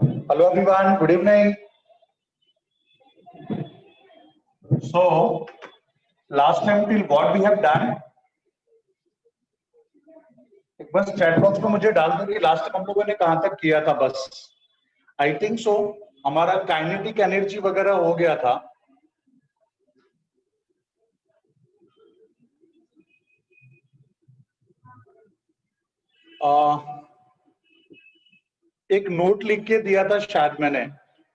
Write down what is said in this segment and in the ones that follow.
Hello everyone, good evening. So, last time till what we have done, एक बस chat box में मुझे डाल दो कि लास्ट टाइम हम लोगों ने कहां तक किया था बस. आई थिंक सो हमारा काइनेटिक एनर्जी वगैरह हो गया था. एक नोट लिख के दिया था शायद मैंने.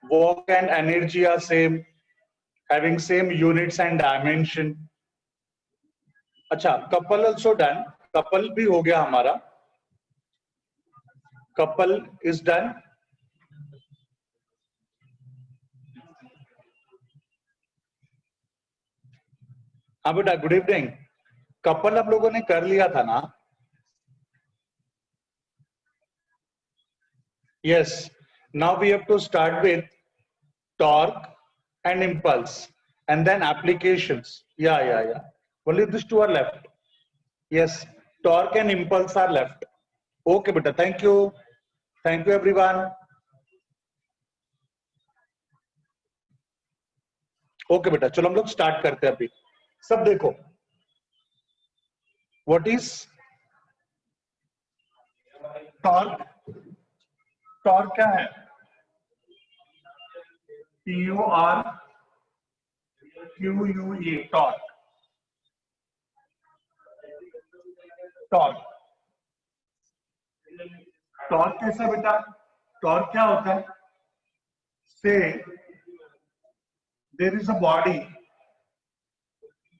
Work and energy are same, having same units and dimension. अच्छा, कपल ऑल्सो डन. कपल भी हो गया हमारा. Couple is done. हाँ बेटा, गुड इवनिंग. कपल आप लोगों ने कर लिया था ना? Yes. Now we have to start with torque and impulse, and then applications. Yeah. Only these two are left. Yes, torque and impulse are left. Okay, beta. Thank you. Thank you, everyone. Okay, beta. चलो हम लोग start करते हैं अभी. सब देखो. What is torque? Torque क्या है? T-O-R-Q-U-E. Torque. Torque. टॉर्क कैसा बेटा? टॉर्क क्या होता है? से there is a body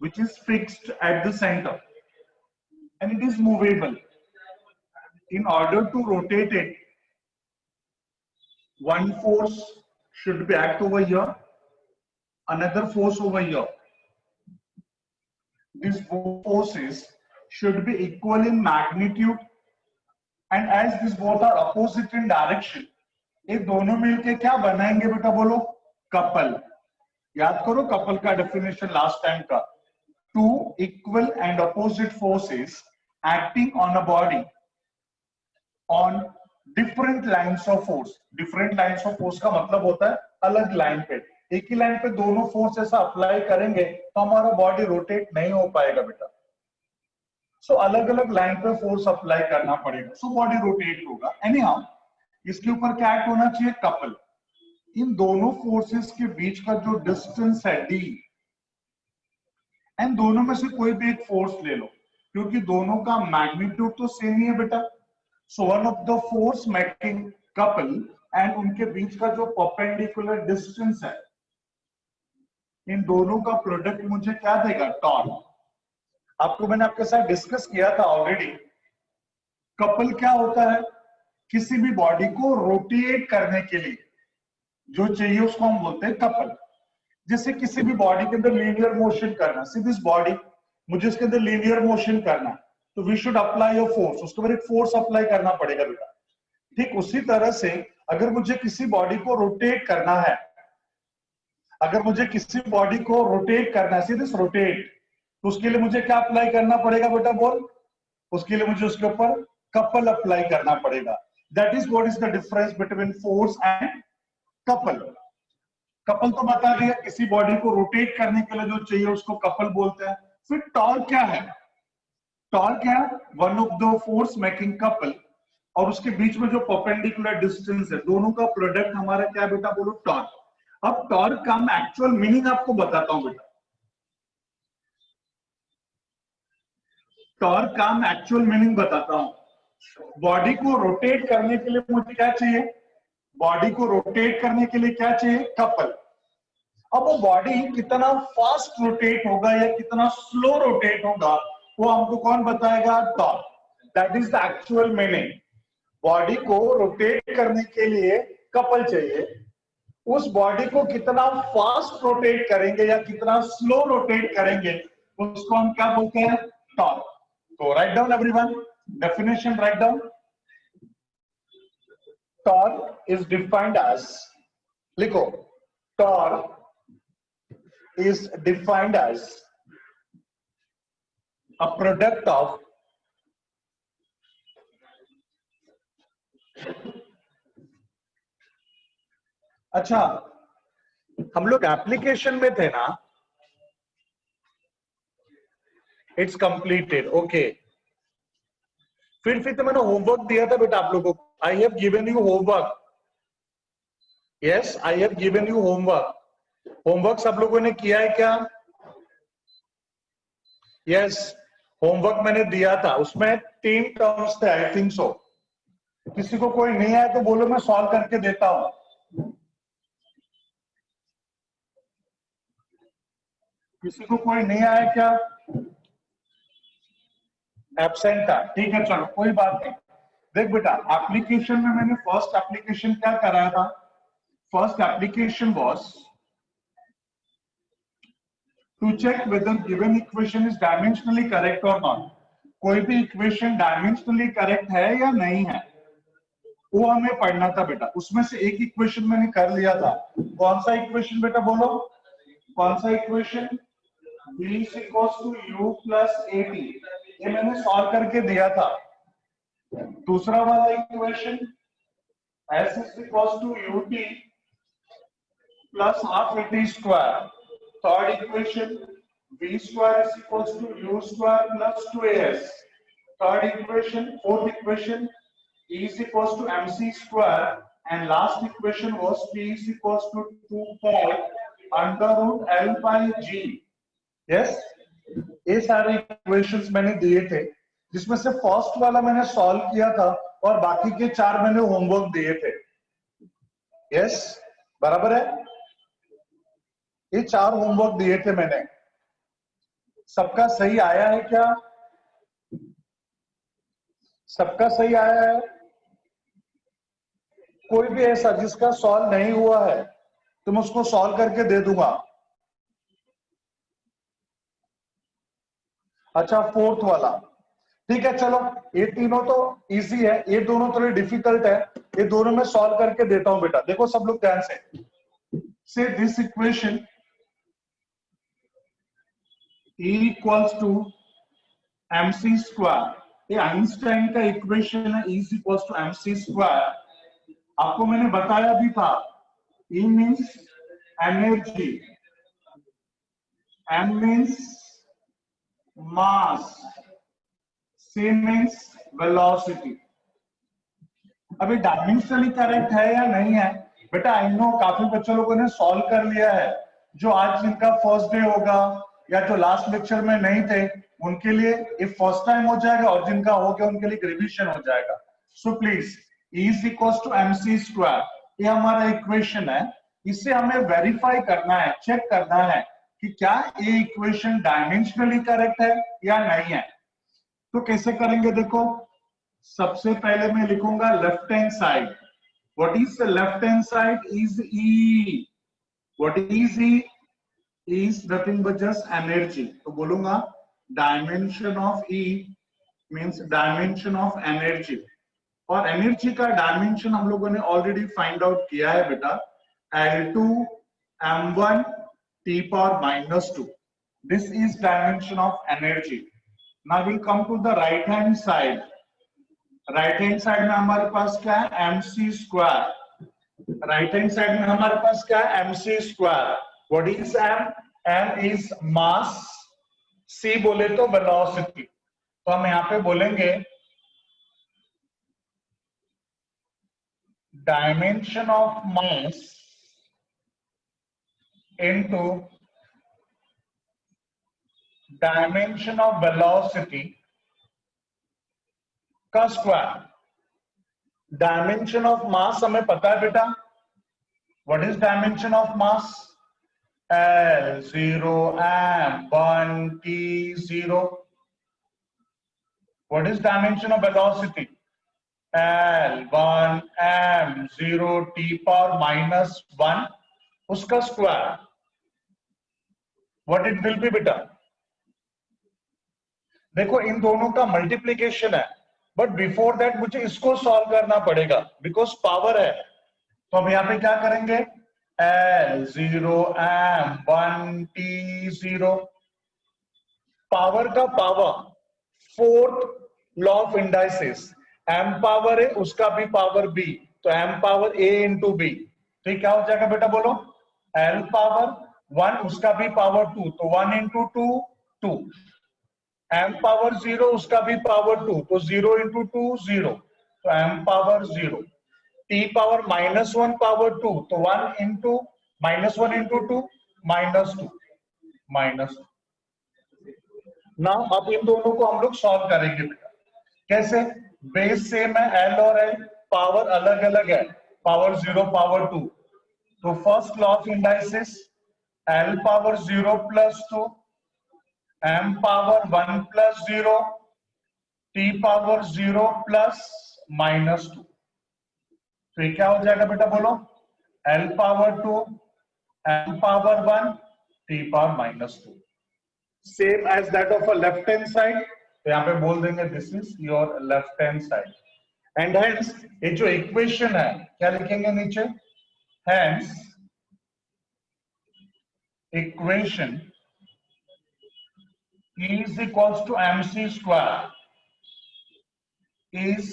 which is fixed at the center and it is movable. In order to rotate it, one force should be act over here, another force over here. These both forces should be equal in magnitude, and as these both are opposite in direction, ये दोनों मिलके क्या बनाएंगे बेटा? बोलो. Couple. याद करो couple का डेफिनेशन लास्ट टाइम का. Two equal and opposite forces acting on a body on different lines of force. Different lines of force का मतलब होता है अलग लाइन पे. एक ही लाइन पे दोनों फोर्स ऐसा अप्लाई करेंगे तो हमारा बॉडी रोटेट नहीं हो पाएगा बेटा. सो अलग अलग लाइन पे फोर्स अप्लाई करना पड़ेगा, सो बॉडी रोटेट होगा. एनीहाउ, इसके ऊपर क्या एक्ट होना चाहिए? कपल. इन दोनों फोर्सेस के बीच का जो डिस्टेंस है d, एंड दोनों में से कोई भी एक फोर्स ले लो, क्योंकि दोनों का मैग्नीट्यूड तो सेम ही है बेटा. So one of the force making couple and उनके बीच का जो परपेंडिकुलर डिस्टेंस है, इन दोनों का प्रोडक्ट मुझे क्या देगा? टॉर्क. आपको मैंने आपके साथ डिस्कस किया था ऑलरेडी. कपल क्या होता है? किसी भी बॉडी को रोटेट करने के लिए जो चाहिए उसको हम बोलते हैं कपल. जैसे किसी भी बॉडी के अंदर लीनियर मोशन करना, सी दिस बॉडी, मुझे इसके अंदर लीनियर मोशन करना, तो we should apply a force. उसके ऊपर एक फोर्स अप्लाई करना पड़ेगा बेटा. ठीक उसी तरह से अगर मुझे किसी बॉडी को रोटेट करना है, अगर मुझे किसी बॉडी को रोटेट करना है, सी दिस रोटेट, तो उसके लिए मुझे क्या अप्लाई करना पड़ेगा बेटा? बोल. उसके लिए मुझे उसके ऊपर कपल अप्लाई करना पड़ेगा. That is what is the difference between force and couple. Couple तो बता दिया, किसी बॉडी को रोटेट करने के लिए जो चाहिए उसको कपल बोलते हैं. फिर टॉर्क क्या है? टॉर्क क्या है? One of the force making couple और उसके बीच में जो परपेंडिकुलर डिस्टेंस है, दोनों का प्रोडक्ट हमारा क्या बेटा? बोलो टॉर्क. अब टॉर्क का मैं एक्चुअल मीनिंग आपको बताता हूं बेटा. टॉर्क का मैं एक्चुअल मीनिंग बताता हूं. बॉडी को रोटेट करने के लिए मुझे क्या चाहिए? बॉडी को रोटेट करने के लिए क्या चाहिए? कपल. अब वो बॉडी कितना फास्ट रोटेट होगा या कितना स्लो रोटेट होगा, वो हमको कौन बताएगा? Torque. That is the actual meaning. Body को रोटेट करने के लिए कपल चाहिए. उस बॉडी को कितना फास्ट रोटेट करेंगे या कितना स्लो रोटेट करेंगे, उसको हम क्या बोलते हैं? टॉर्क. तो write down everyone, definition write down. Torque is defined as, लिखो, torque is defined as a product of अच्छा, हम लोग एप्लीकेशन में थे ना, इट्स कंप्लीटेड, ओके। फिर तो मैंने होमवर्क दिया था बेटा आप लोगों को, I have given you homework, yes I have given you homework. Homework सब लोगों ने किया है क्या? यस, होमवर्क मैंने दिया था, उसमें 3 टर्म्स थे, आई थिंक सो। किसी को कोई नहीं आया तो बोलो, मैं सॉल्व करके देता हूं। किसी को कोई नहीं आया क्या? एब्सेंट था, ठीक है, चलो कोई बात नहीं। देख बेटा, एप्लीकेशन में मैंने फर्स्ट एप्लीकेशन क्या कराया था? First application was to check whether given equation is dimensionally correct और नॉट। कोई भी इक्वेशन डायमेंशनली करेक्ट है या नहीं है, वो हमें पढ़ना था बेटा। उसमें से एक इक्वेशन मैंने कर लिया था। कौन सा इक्वेशन बेटा, बोलो कौन सा equation? b is equals to u plus at, ये मैंने सॉल्व करके दिया था। दूसरा वाला equation s is equals to ut plus half at square। Third equation v square is equals to u square plus 2as। Third equation, fourth equation e is equals to mc square, and last equation was p is equals to 2 pi under root l by g। Yes, ये सारे equations मैंने दिए थे, जिसमें से first वाला मैंने solve किया था और बाकी के 4 मैंने होमवर्क दिए थे। यस, बराबर है, ये 4 होमवर्क दिए थे मैंने। सबका सही आया है क्या? सबका सही आया है? कोई भी ऐसा जिसका सॉल्व नहीं हुआ है तो मैं उसको सॉल्व करके दे दूंगा। अच्छा, फोर्थ वाला, ठीक है, चलो ये तीनों तो इजी है, ये दोनों थोड़े डिफिकल्ट है, ये दोनों मैं सॉल्व करके देता हूं बेटा। देखो सब लोग ध्यान से this equation E equals to mc square, ये आइंस्टाइन का इक्वेशन है, E equals to mc square. आपको मैंने बताया भी था, E means energy, M means mass, C means velocity. अभी डायमेंशनली करेक्ट है या नहीं है बेटा? आई नो काफी बच्चों लोगों ने सॉल्व कर लिया है, जो आज जिनका फर्स्ट डे होगा या जो लास्ट लेक्चर में नहीं थे उनके लिए ये फर्स्ट टाइम हो जाएगा, और जिनका हो गया उनके लिए रिवीजन हो जाएगा। So please, E is equals to mc square, ये हमारा इक्वेशन है। इसे हमें वेरीफाई करना है, चेक करना है कि क्या ये इक्वेशन डायमेंशनली करेक्ट है या नहीं है। तो कैसे करेंगे देखो, सबसे पहले मैं लिखूंगा left hand side. What is the left hand side? Is E। What is E? Is nothing but just energy. तो बोलूंगा dimension of E means dimension of energy. और एनर्जी का डायमेंशन हम लोगों ने ऑलरेडी फाइंड आउट किया है बेटा, L2 m1 t power -2। This is dimension of energy. Now will come to the right hand side. Right hand side में हमारे पास क्या है? mc square. Right hand side में हमारे पास क्या है? mc square. What is m? m is mass, c बोले तो वेलोसिटी। तो हम यहां पे बोलेंगे dimension of mass into dimension of velocity का स्क्वायर। डायमेंशन ऑफ मास हमें पता है बेटा, what is dimension of mass? L0 m1 t0। What is dimension of velocity? L1 m0 t power -1, उसका square. What it will be बेटा? देखो इन दोनों का मल्टीप्लीकेशन है, बट बिफोर दैट मुझे इसको सॉल्व करना पड़ेगा बिकॉज पावर है। तो अब यहाँ पे क्या करेंगे? L0 m1 t0, पावर का power, fourth law of indices, m power है उसका भी पावर b, तो m power a into B. तो ये क्या हो जाएगा बेटा बोलो, L पावर 1 उसका भी पावर 2, तो 1 इंटू 2 2, m पावर 0 उसका भी पावर 2, तो 0 इंटू 2 0, तो m power 0, t power -1 power 2, तो 1 इंटू -1 इंटू 2 -2 -2। ना अब इन दोनों को हम लोग सॉल्व करेंगे बेटा। कैसे? बेस सेम है L और L, पावर अलग अलग है, पावर 0 पावर 2, तो first law of indices L power 0 plus 2, m power 1 plus 0, t power 0 plus -2, तो ये क्या हो जाएगा बेटा बोलो, L power 2 m power 1 t power -2, same as that of a left hand side, तो यहां पे बोल देंगे this is your left hand side. And hence ये जो इक्वेशन है क्या लिखेंगे नीचे, hence equation is equals to mc square is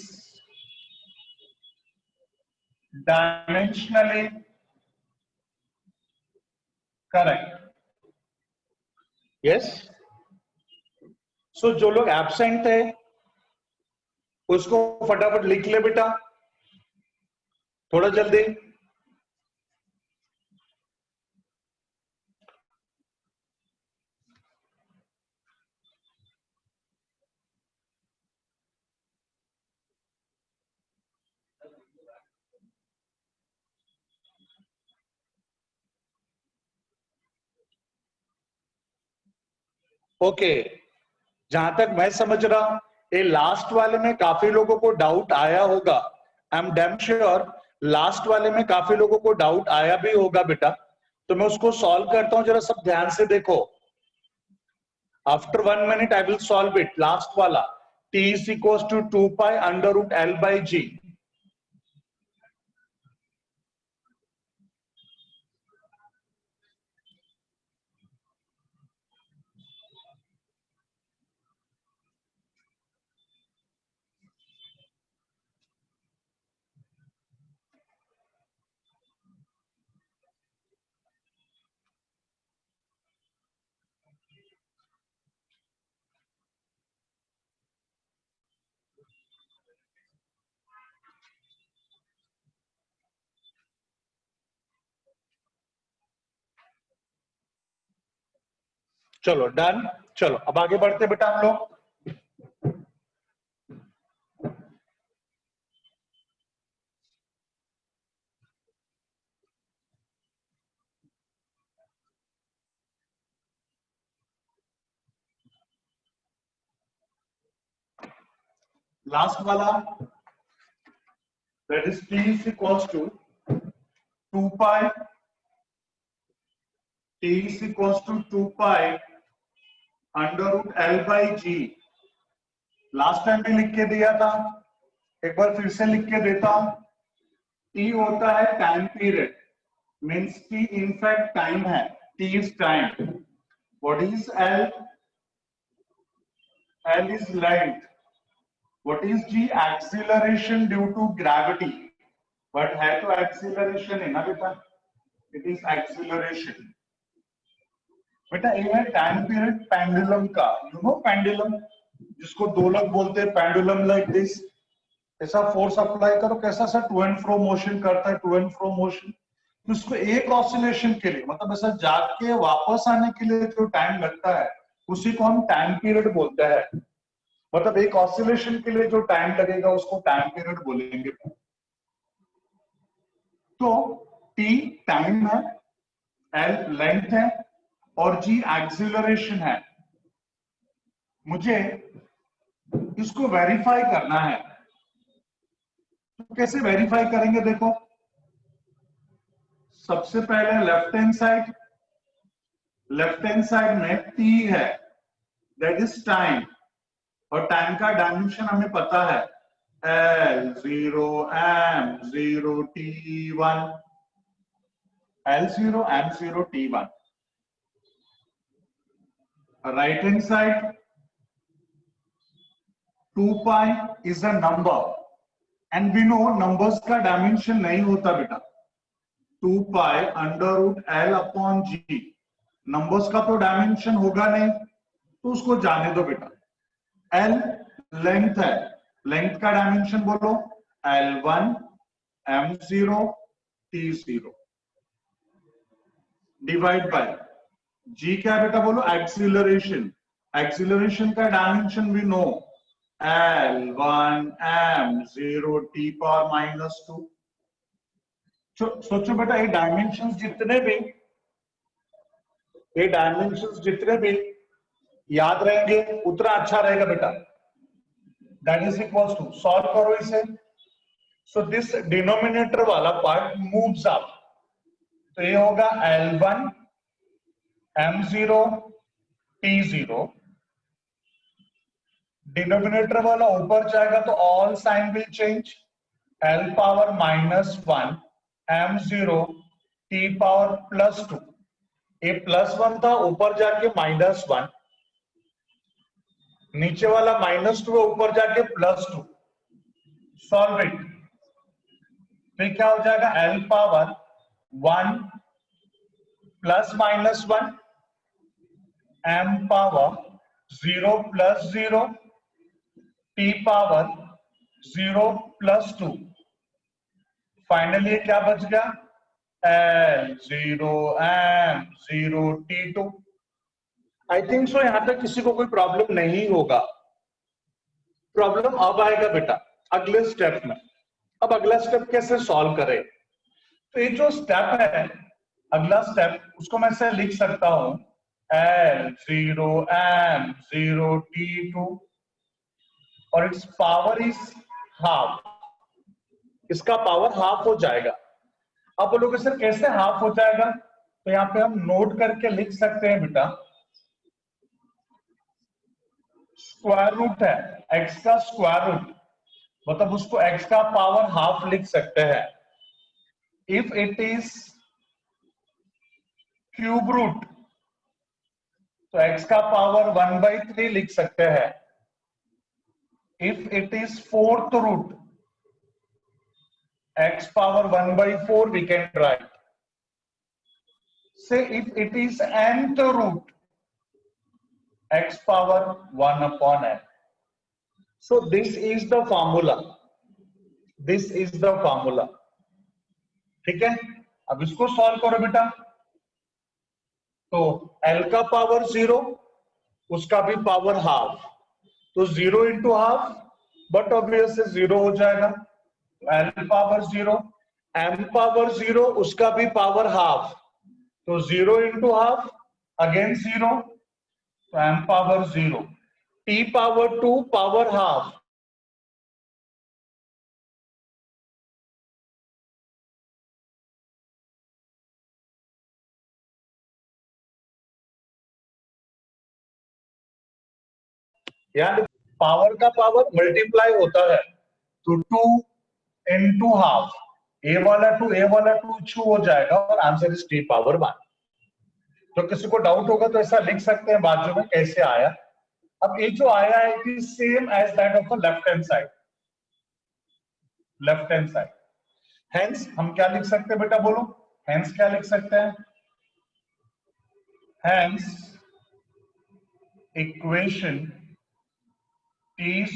dimensionally correct। yes, so जो लोग एब्सेंट थे उसको फटाफट लिख ले बेटा, थोड़ा जल्दी। ओके, जहां तक मैं समझ रहा हूं ये लास्ट वाले में काफी लोगों को डाउट आया होगा, I am damn sure last वाले में काफी लोगों को डाउट आया भी होगा बेटा, तो मैं उसको सॉल्व करता हूं, जरा सब ध्यान से देखो। After 1 minute I will solve it, last वाला t is equals to 2 pi under root L by G। चलो डन, चलो अब आगे बढ़ते बेटा हम लोग। लास्ट वाला that is t is equals to 2 pi, t is equals to 2 pi under root L by G। Last time भी लिख के दिया था, एक बार फिर से लिख के देता हूं। t होता है time period, means t in fact time है, t is time. what is L? L is length। what is G? acceleration due to gravity, but है तो acceleration है ना बेटा, it is acceleration। बेटा ये है टाइम पीरियड पेंडुलम का, यू नो पेंडुलम, जिसको दो लोग बोलते हैं पेंडुलम लाइक दिस। ऐसा फोर्स अप्लाई करो कैसा सा टू एंड फ्रो मोशन करता है, टू एंड फ्रो मोशन, तो उसको एक ऑसिलेशन के लिए मतलब ऐसा जाग के वापस आने के लिए जो टाइम लगता है उसी को हम टाइम पीरियड बोलते हैं। मतलब एक ऑसिलेशन के लिए जो टाइम लगेगा उसको टाइम पीरियड बोलेंगे। तो t टाइम है, L लेंथ है और G एक्सीलरेशन है। मुझे इसको वेरीफाई करना है, तो कैसे वेरीफाई करेंगे देखो। सबसे पहले लेफ्ट हैंड साइड में t है, दैट इज टाइम, और टाइम का डायमेंशन हमें पता है L0 M0 T1, L0 M0 T1। Right hand side 2 pi is a number and we know numbers का डायमेंशन नहीं होता बेटा, 2 pi under root L upon G. Numbers का तो डायमेंशन होगा नहीं, तो उसको जाने दो बेटा। एल लेंथ है, लेंथ का डायमेंशन बोलो L1 M0 T0 divide by जी क्या है बेटा बोलो एक्सीलरेशन। एक्सीलरेशन का डायमेंशन भी no L1 M0 T power -2। सोचो बेटा ये डायमेंशंस जितने भी याद रहेंगे उतना अच्छा रहेगा बेटा। That is equals to, solve करो इसे। सो दिस डिनोमिनेटर वाला पार्ट मूव्स अप, तो ये होगा L1 M0 T0। डिनोमिनेटर वाला ऊपर जाएगा तो all sign will change, L power -1 M0 T power +2। ये +1 था, ऊपर जाके -1, नीचे वाला -2 ऊपर जाके +2। सॉल्व इट, फिर क्या हो जाएगा L power 1 + -1 M power 0 + 0 T power 0 + 2। Finally क्या बच गया L0 M0 T2। I think so यहां तक किसी को कोई प्रॉब्लम नहीं होगा। प्रॉब्लम अब आएगा बेटा अगले स्टेप में। अब अगला स्टेप कैसे सॉल्व करें? तो ये जो स्टेप है अगला स्टेप, उसको मैं ऐसे लिख सकता हूं L0 M0 T2 और इट्स पावर इज हाफ। इसका पावर हाफ हो जाएगा। अब बोलोगे सर कैसे हाफ हो जाएगा? तो यहाँ पे हम नोट करके लिख सकते हैं बेटा, स्क्वायर रूट है x का स्क्वायर रूट, मतलब उसको x का पावर हाफ लिख सकते हैं। If it is cube root तो x का पावर 1/3 लिख सकते हैं। If it is fourth root x power 1/4 we can write. Say if it is nth root x power 1 upon n. So this is the formula. This is the formula. ठीक है, अब इसको solve करो बेटा। तो l का power 0, उसका भी पावर हाफ, तो 0 इंटू हाफ, बट ऑब्वियसली 0 हो जाएगा। l पावर 0, m पावर 0, उसका भी पावर हाफ, तो 0 इंटू हाफ, अगेन 0, तो m power 0, t power 2 power half, यानी पावर का पावर मल्टीप्लाई होता है, तो 2 इंटू हाफ, ए वाला 2 छू हो जाएगा और आंसर इज t पावर 1। तो किसी को डाउट होगा तो ऐसा लिख सकते हैं बाजू में कैसे आया। अब ये जो आया है it is same as that of the left hand side, left hand side. Hence हम क्या लिख सकते हैं बेटा बोलो, हेंस क्या लिख सकते हैं? Hence equation t is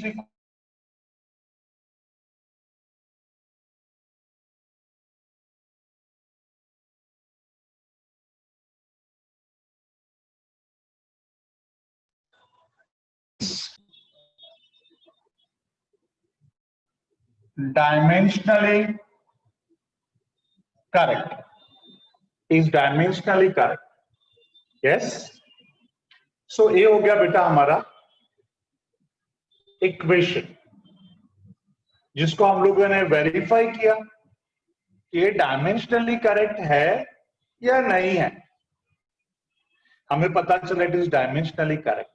dimensionally correct, is dimensionally correct. Yes, so ये हो गया बेटा हमारा इक्वेशन, जिसको हम लोगों ने वेरीफाई किया कि ये डायमेंशनली करेक्ट है या नहीं है। हमें पता चला इट इज डायमेंशनली करेक्ट।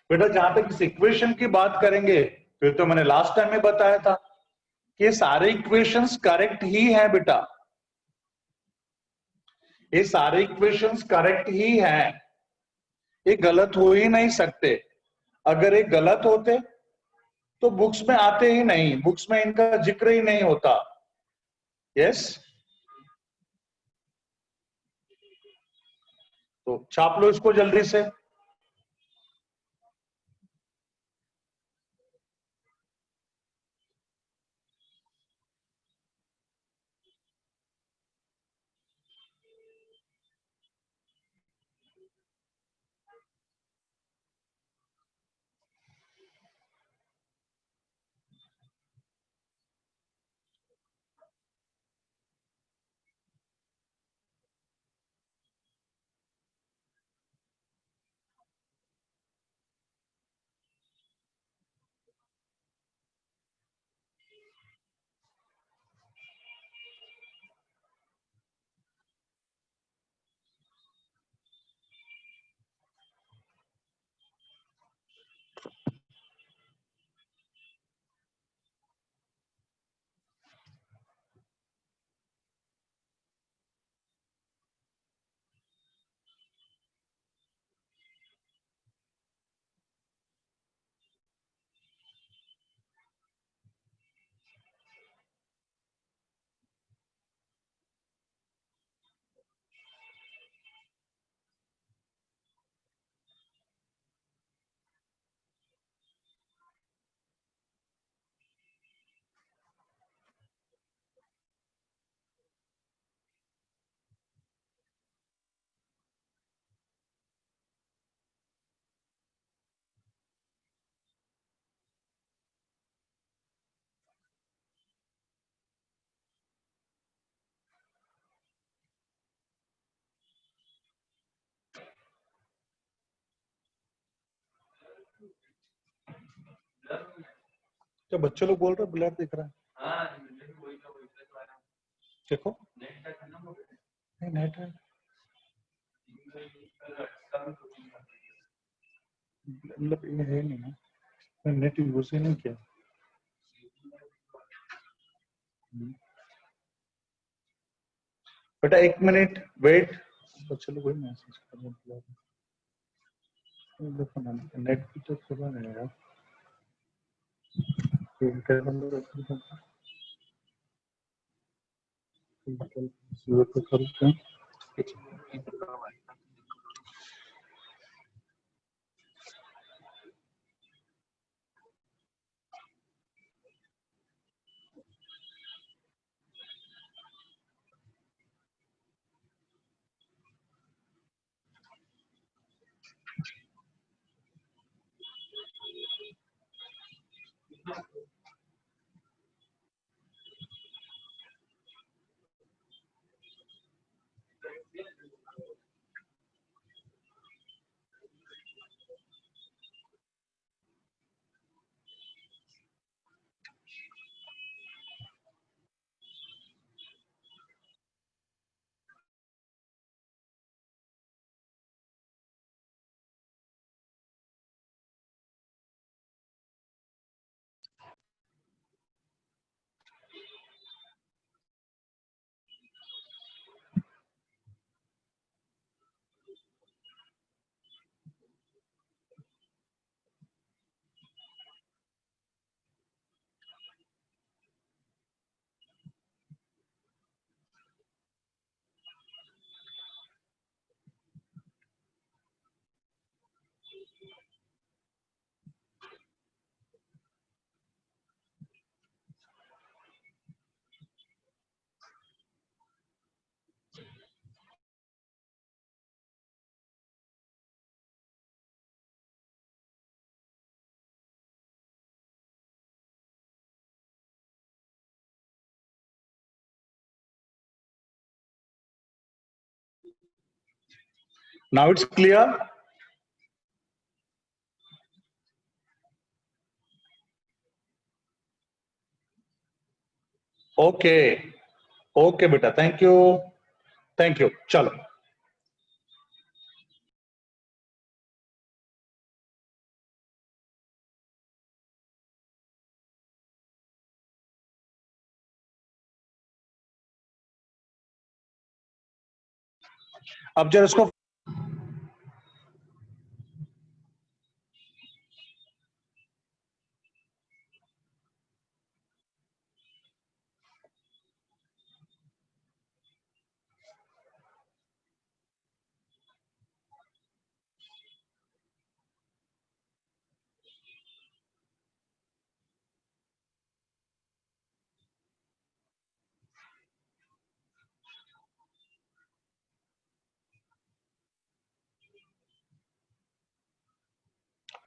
बेटा जहां तक इस इक्वेशन की बात करेंगे, फिर तो मैंने लास्ट टाइम में बताया था कि सारे इक्वेशंस करेक्ट ही हैं बेटा, ये सारे इक्वेशंस करेक्ट ही हैं, ये गलत हो ही नहीं सकते। अगर ये गलत होते तो बुक्स में आते ही नहीं, बुक्स में इनका जिक्र ही नहीं होता। यस, तो छाप लो इसको जल्दी से। तो बच्चे लोग बोल रहे ब्लर दिख रहा है। देखो नहीं नेट है, मतलब ये है नहीं ना, मैं नेट यूज ही नहीं किया। बेटा 1 मिनट वेट, बच्चे लोग वही मैसेज कर रहे हैं। देखो ना नेट भी तो खुला नहीं है यार। Now it's clear. Okay. Okay, beta. Thank you. Thank you. चलो। अब जरा इसको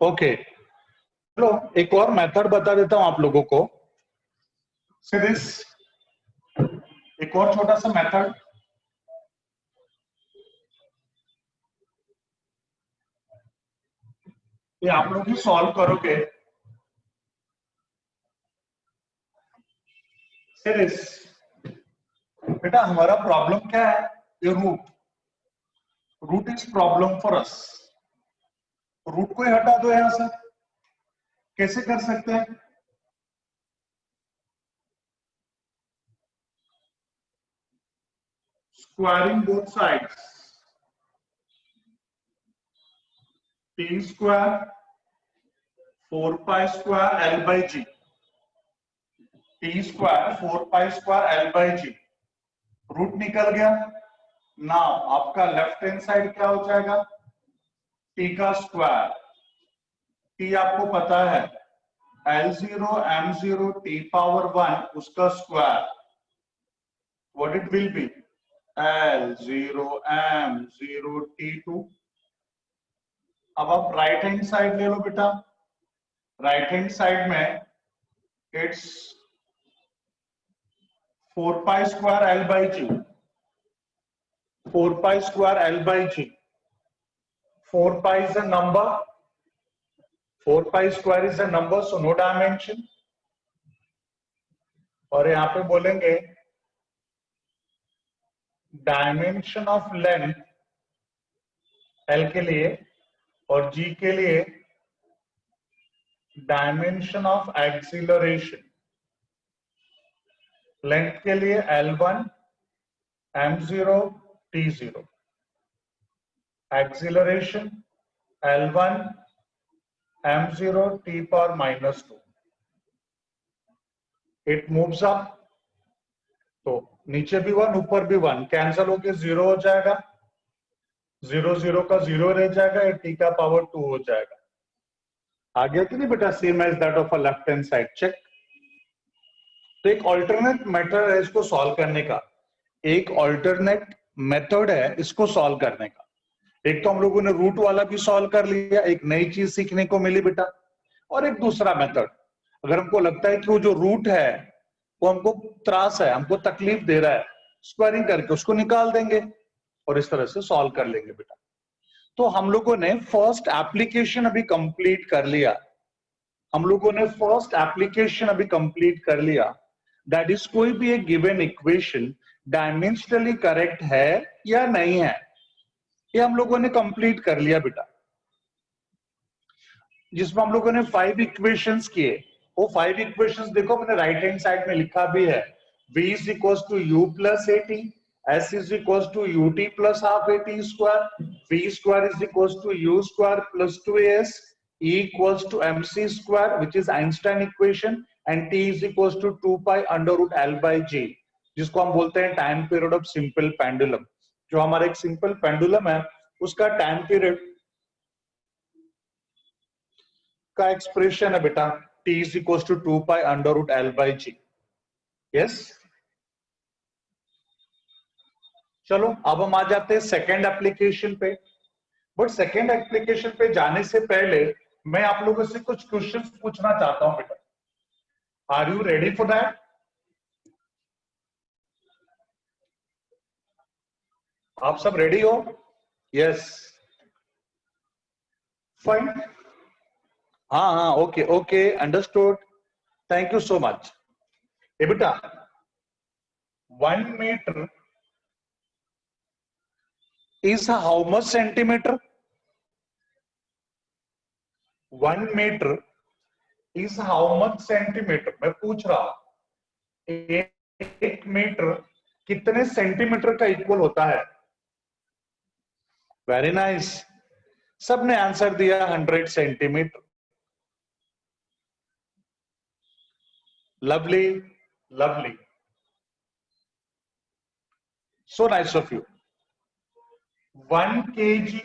ओके, चलो एक और मेथड बता देता हूं आप लोगों को। See this, एक और छोटा सा मेथड, ये आप लोग ही सॉल्व करोगे। See this, बेटा हमारा प्रॉब्लम क्या है? ये root is problem for us. Root को ही हटा दो यहां से। कैसे कर सकते हैं? Squaring both sides, T square 4 pi square L by G, T square 4 pi square L by G. Root निकल गया। नाउ आपका लेफ्ट हैंड साइड क्या हो जाएगा? टी का स्क्वायर। टी आपको पता है L0 M0 t पावर 1 उसका square, what it will be? L0 M0 T2। अब आप राइट हैंड साइड ले लो बेटा। राइट हैंड साइड में it's 4 pi square L by G, 4 pi square L by G. 4 pi is a number, 4 pi square is a number, so no dimension। और यहां पे बोलेंगे डायमेंशन ऑफ लेंथ L के लिए और G के लिए डायमेंशन ऑफ एक्सीलरेशन। लेंथ के लिए L1 M0 T0, acceleration L1 M0 T power -2। It moves up, तो नीचे भी 1 ऊपर भी 1 कैंसिल होके 0 हो जाएगा। 0 0 का 0 रह जाएगा, ये टी का पावर 2 हो जाएगा। आ गया कि नहीं बेटा? Same as that of a left hand side. Check. तो एक ऑल्टरनेट मेथड है इसको सॉल्व करने का, एक ऑल्टरनेट मेथड है इसको सॉल्व करने का। एक तो हम लोगों ने रूट वाला भी सॉल्व कर लिया, एक नई चीज सीखने को मिली बेटा। और एक दूसरा मेथड, अगर हमको लगता है कि वो जो रूट है वो हमको त्रास है, हमको तकलीफ दे रहा है, स्क्वायरिंग करके उसको निकाल देंगे और इस तरह से सॉल्व कर लेंगे बेटा। तो हम लोगों ने फर्स्ट एप्लीकेशन अभी कंप्लीट कर लिया, हम लोगों ने फर्स्ट एप्लीकेशन अभी कंप्लीट कर लिया। दैट इज कोई भी एक गिवन इक्वेशन डायमेंशनली करेक्ट है या नहीं है, ये हम लोगों ने कंप्लीट कर लिया बेटा। जिसमें हम लोगों ने 5 इक्वेशंस किए, वो 5 इक्वेशंस देखो मैंने राइट हैंड साइड में लिखा भी है। v is equals to u plus at, s is equals to ut plus half at square, v square is equals to u square plus 2as, e equals to mc square which is Einstein equation, and t is equals to 2 pi under root l by g, जिसको हम बोलते हैं time period of simple pendulum. जो हमारा एक simple pendulum है उसका time period का एक्सप्रेशन है बेटा t is equals to 2 pi under root l by g। Yes, चलो अब हम आ जाते हैं सेकेंड एप्लीकेशन पे। बट सेकेंड एप्लीकेशन पे जाने से पहले मैं आप लोगों से कुछ क्वेश्चंस पूछना चाहता हूं बेटा। Are you ready for that? आप सब रेडी हो? Yes, fine. हाँ हाँ, okay okay, understood, thank you so much. ए बेटा 1 metre is how much centimeter? 1 meter is how much centimeter? मैं पूछ रहा हूं 1 मीटर कितने सेंटीमीटर का इक्वल होता है? वेरी नाइस, सबने आंसर दिया 100 centimetre. Lovely lovely, so nice of you. 1 kg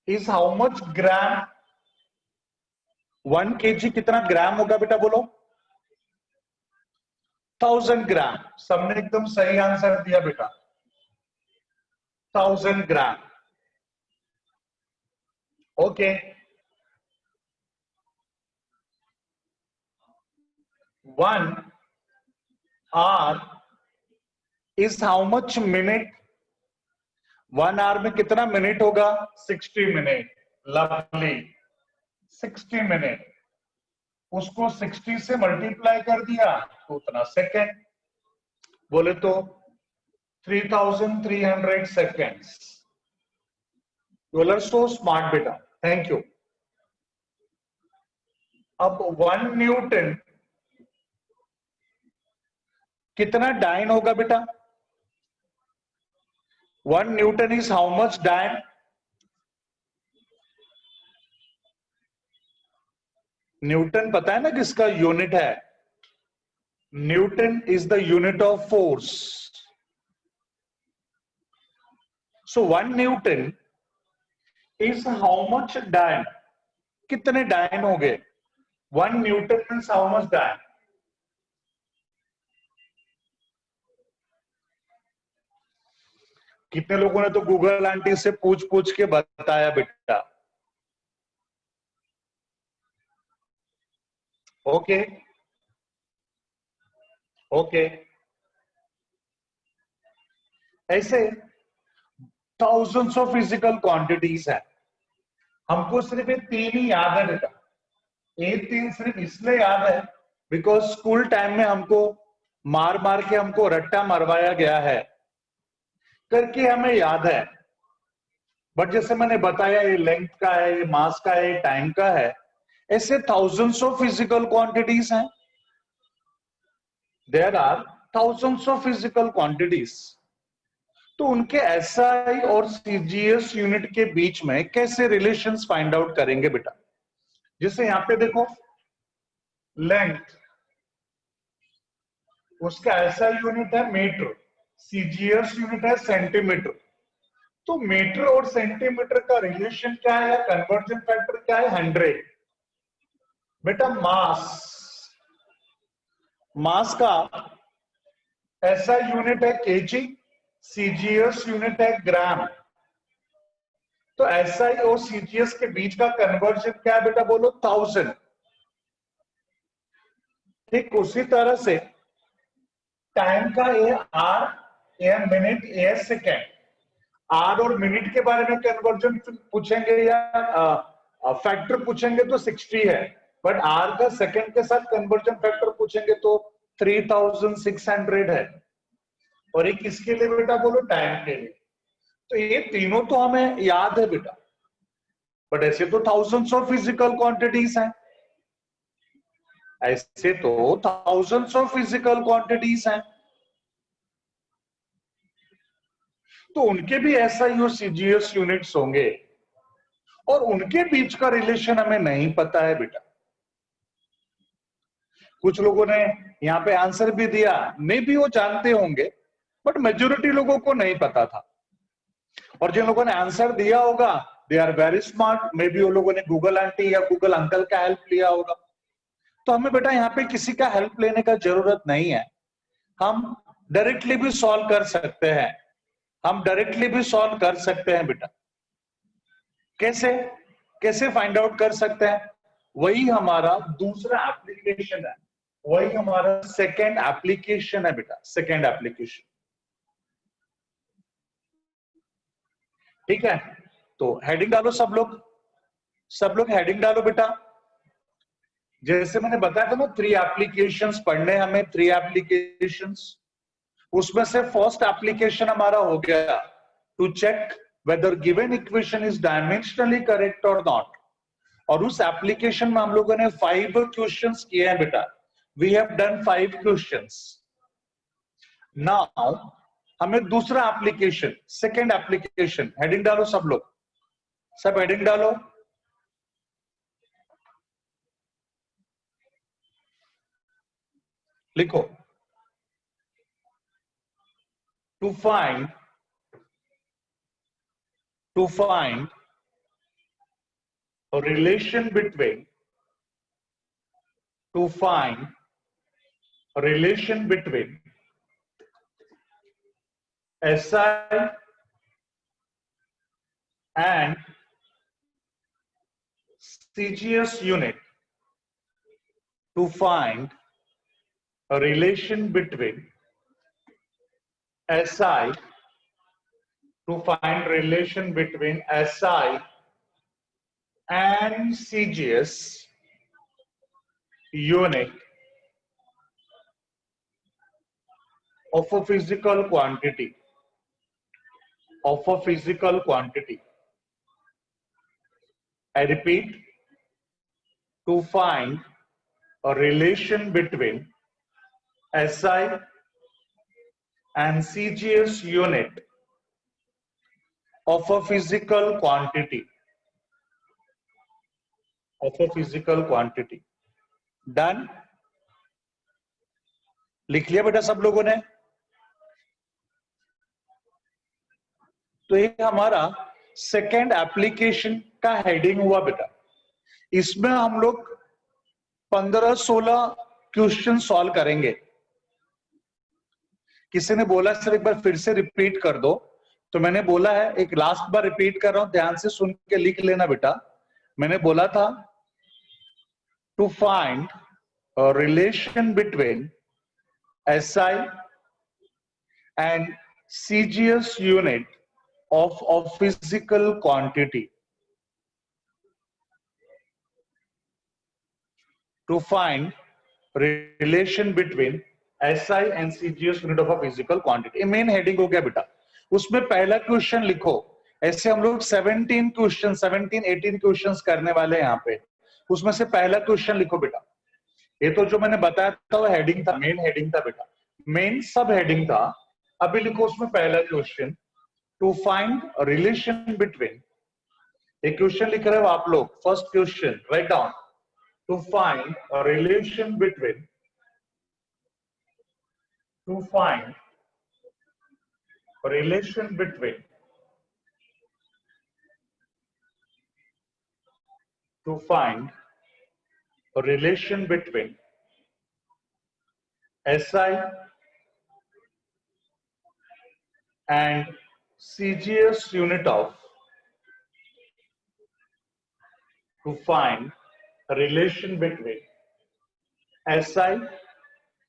is how much gram? 1 kg कितना ग्राम होगा बेटा बोलो? 1000 ग्राम। सबने एकदम सही आंसर दिया बेटा, 1000 ग्राम। Okay. 1 hour is how much minute? 1 hour में कितना मिनट होगा? 60 मिनट. लवली. 60 मिनट. उसको 60 से मल्टीप्लाई कर दिया तो उतना सेकेंड. बोले तो 3300 seconds. You are so smart बेटा. Thank you. अब 1 न्यूटन कितना डाइन होगा बेटा? 1 newton is how much dyne? Newton पता है ना किसका यूनिट है? Newton is the unit of force. So 1 newton is how much dyne? कितने डाइन हो गए? 1 newton is how much dyne? कितने लोगों ने तो गूगल आंटी से पूछ पूछ के बताया बेटा? Okay okay. ऐसे थाउजेंड्स ऑफ फिजिकल क्वांटिटीज है. हमको सिर्फ ये 3 ही याद है बेटा. ये 3 सिर्फ इसलिए याद है बिकॉज स्कूल टाइम में हमको मार मार के हमको रट्टा मरवाया गया है करके हमें याद है. बट जैसे मैंने बताया ये लेंथ का है, ये मास का है, ये टाइम का है. ऐसे थाउजेंड्स ऑफ फिजिकल क्वांटिटीज हैं. There are thousands of physical quantities. तो उनके एसआई और सीजीएस यूनिट के बीच में कैसे रिलेशंस फाइंड आउट करेंगे बेटा? जैसे यहां पे देखो लेंथ, उसका एसआई यूनिट है मीटर, सीजीएस यूनिट है सेंटीमीटर. तो मीटर और सेंटीमीटर का रिलेशन क्या है? कन्वर्जन फैक्टर क्या है? 100. बेटा मास का एसआई यूनिट है केजी, सीजीएस यूनिट है ग्राम. तो एसआई और सीजीएस के बीच का कन्वर्जन क्या है बेटा? बोलो 1000. ठीक उसी तरह से टाइम का a hour, a minute, a second. Hour और मिनट के बारे में कन्वर्जन पूछेंगे या फैक्टर पूछेंगे तो 60 है. बट आर का सेकेंड के साथ कन्वर्जन फैक्टर पूछेंगे तो 3600 है. और ये किसके लिए बेटा? बोलो टाइम के लिए. तो ये तीनों तो हमें याद है बेटा. बट ऐसे तो थाउजेंड्स ऑफ फिजिकल क्वांटिटीज हैं. ऐसे तो थाउजेंड्स ऑफ फिजिकल क्वांटिटीज हैं. तो उनके भी एसआई और सीजीएस यूनिट्स होंगे और उनके बीच का रिलेशन हमें नहीं पता है बेटा. कुछ लोगों ने यहाँ पे आंसर भी दिया, मे भी वो जानते होंगे बट मेजोरिटी लोगों को नहीं पता था. और जिन लोगों ने आंसर दिया होगा they are very smart. Maybe वो लोगों ने गूगल आंटी या गूगल अंकल का हेल्प लिया होगा. तो हमें बेटा यहाँ पे किसी का हेल्प लेने का जरूरत नहीं है. हम डायरेक्टली भी सॉल्व कर सकते हैं. हम डायरेक्टली भी सॉल्व कर सकते हैं बेटा. कैसे कैसे फाइंड आउट कर सकते हैं? वही हमारा दूसरा एप्लीकेशन है. वही हमारा सेकेंड एप्लीकेशन है बेटा. Second application. ठीक है. तो हेडिंग डालो सब लोग हेडिंग डालो बेटा. जैसे मैंने बताया था ना 3 एप्लीकेशंस पढ़ने हमें. 3 एप्लीकेशंस. उसमें से फर्स्ट एप्लीकेशन हमारा हो गया to check whether given equation is dimensionally correct और नॉट. और उस एप्लीकेशन में हम लोगों ने 5 क्वेश्चंस किए हैं बेटा. We have done 5 questions. Now हमें दूसरा एप्लीकेशन, सेकेंड एप्लीकेशन. हेडिंग डालो सब लोग. सब हेडिंग डालो. लिखो to find a relation between SI and CGS unit to find a relation between SI and CGS unit of a physical quantity. I repeat, to find a relation between SI and CGS unit of a physical quantity. Done? लिख लिया बेटा सब लोगों ने? तो ये हमारा second application का हेडिंग हुआ बेटा. इसमें हम लोग 15-16 क्वेश्चन सॉल्व करेंगे. किसी ने बोला सर एक बार फिर से रिपीट कर दो, तो मैंने बोला है एक लास्ट बार रिपीट कर रहा हूं, ध्यान से सुन के लिख लेना बेटा. मैंने बोला था to find a relation between SI and CGS unit of physical quantity. To find relation between SI and CGS unit of a physical quantity. ये मेन हेडिंग हो गया बेटा. उसमें पहला क्वेश्चन लिखो. ऐसे हम लोग 17-18 क्वेश्चंस करने वाले हैं यहाँ पे. उसमें से पहला क्वेश्चन लिखो बेटा. ये तो जो मैंने बताया था वो हेडिंग था, मेन हेडिंग था बेटा. मेन सब हेडिंग था. अभी लिखो उसमें पहला question, to find relation between. एक क्वेश्चन लिख रहे हो आप लोग. First question write down. To find a relation between SI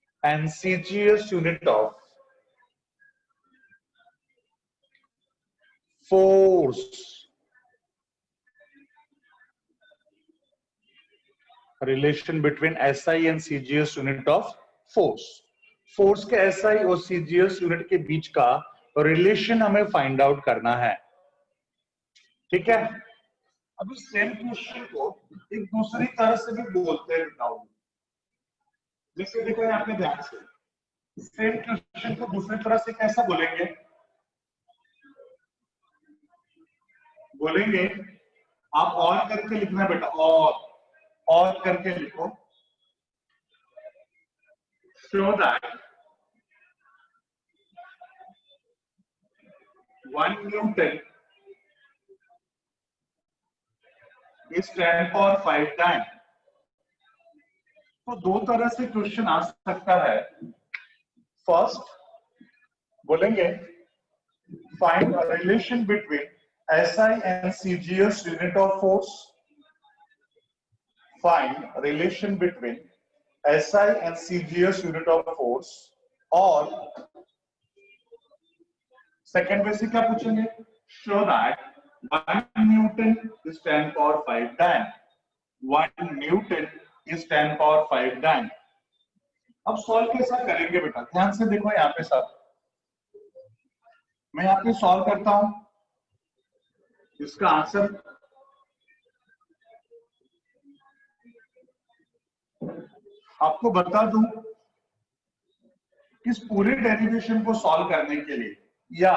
and CGS unit of force. Relation between SI and CGS unit of force. Force के SI और CGS unit के बीच का रिलेशन हमें फाइंड आउट करना है. ठीक है. अभी सेम क्वेश्चन को एक दूसरी तरह से भी बोलते हैं बताओ. जैसे देखो यहाँ पे ध्यान से, सेम क्वेश्चन को दूसरी तरह से कैसा बोलेंगे? आप और करके लिखना बेटा. और करके लिखो. show that 1 Newton is 10⁵ time. तो दो तरह से क्वेश्चन आ सकता है. फर्स्ट बोलेंगे find a relation between SI and CGS unit of force. Find relation between SI and CGS unit of force. और सेकेंड में से क्या पूछेंगे? show that 1 Newton is 10⁵ time. 1 Newton is 10⁵ time. अब सॉल्व कैसा करेंगे बेटा? ध्यान से देखो यहाँ पे सब. मैं यहाँ पे सॉल्व करता हूं. इसका आंसर आपको बता दूं, इस पूरे डेरिवेशन को सॉल्व करने के लिए या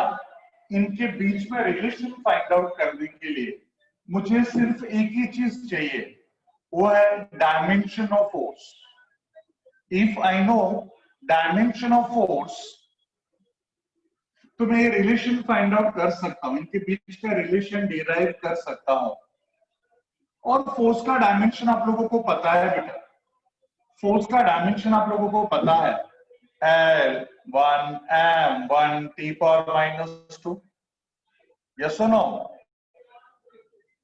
इनके बीच में रिलेशन फाइंड आउट करने के लिए मुझे सिर्फ एक ही चीज चाहिए, वो है dimension of force. If I know dimension of force तो मैं ये रिलेशन फाइंड आउट कर सकता हूं, इनके बीच का रिलेशन डिराइव कर सकता हूं. और फोर्स का डायमेंशन आप लोगों को पता है बेटा. फोर्स का डायमेंशन आप लोगों को पता है. L1 M1 T⁻². यस और no?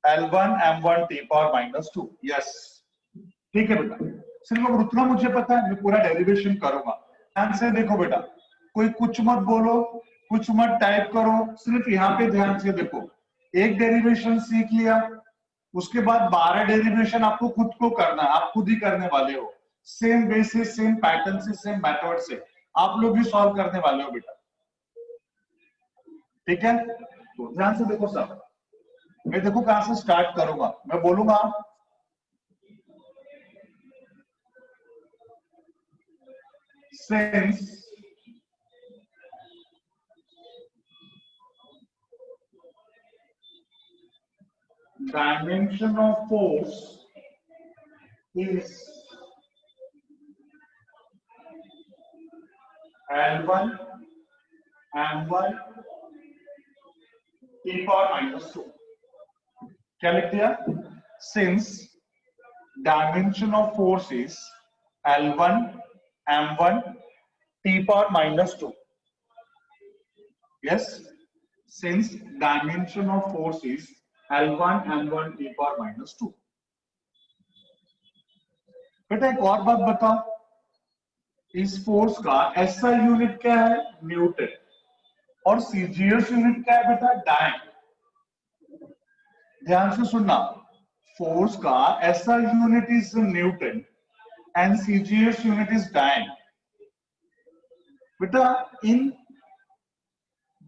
L1 M1 T power minus 2। Yes, ठीक है बेटा, सिर्फ अब उतना मुझे पता है, मैं पूरा डेरिवेशन करूंगा। ध्यान से देखो बेटा, कोई कुछ मत बोलो, कुछ मत टाइप करो, सिर्फ यहाँ पे ध्यान से देखो। एक डेरिवेशन सीख लिया, उसके बाद 12 डेरिवेशन आपको खुद को करना है, आप खुद ही करने वाले हो, सेम बेसिस, सेम पैटर्न से, सेम मेथड से आप लोग भी सॉल्व करने वाले हो बेटा, ठीक है? तो ध्यान से देखो सब, मैं देखो कहां से स्टार्ट करूंगा, मैं बोलूंगा since dimension of force is L1 M1 T power minus 2। क्या लिख दिया? Since dimension of force is L1 M1 T power minus 2। Yes, since dimension of force is L1 M1 T power minus 2। बेटा एक और बात बताओ, इस force का एसआई यूनिट क्या है? न्यूटन, और सीजीएस यूनिट क्या है बेटा? डायन। ध्यान से सुनना, फोर्स का SI unit is Newton and CGS unit is डायन। बेटा इन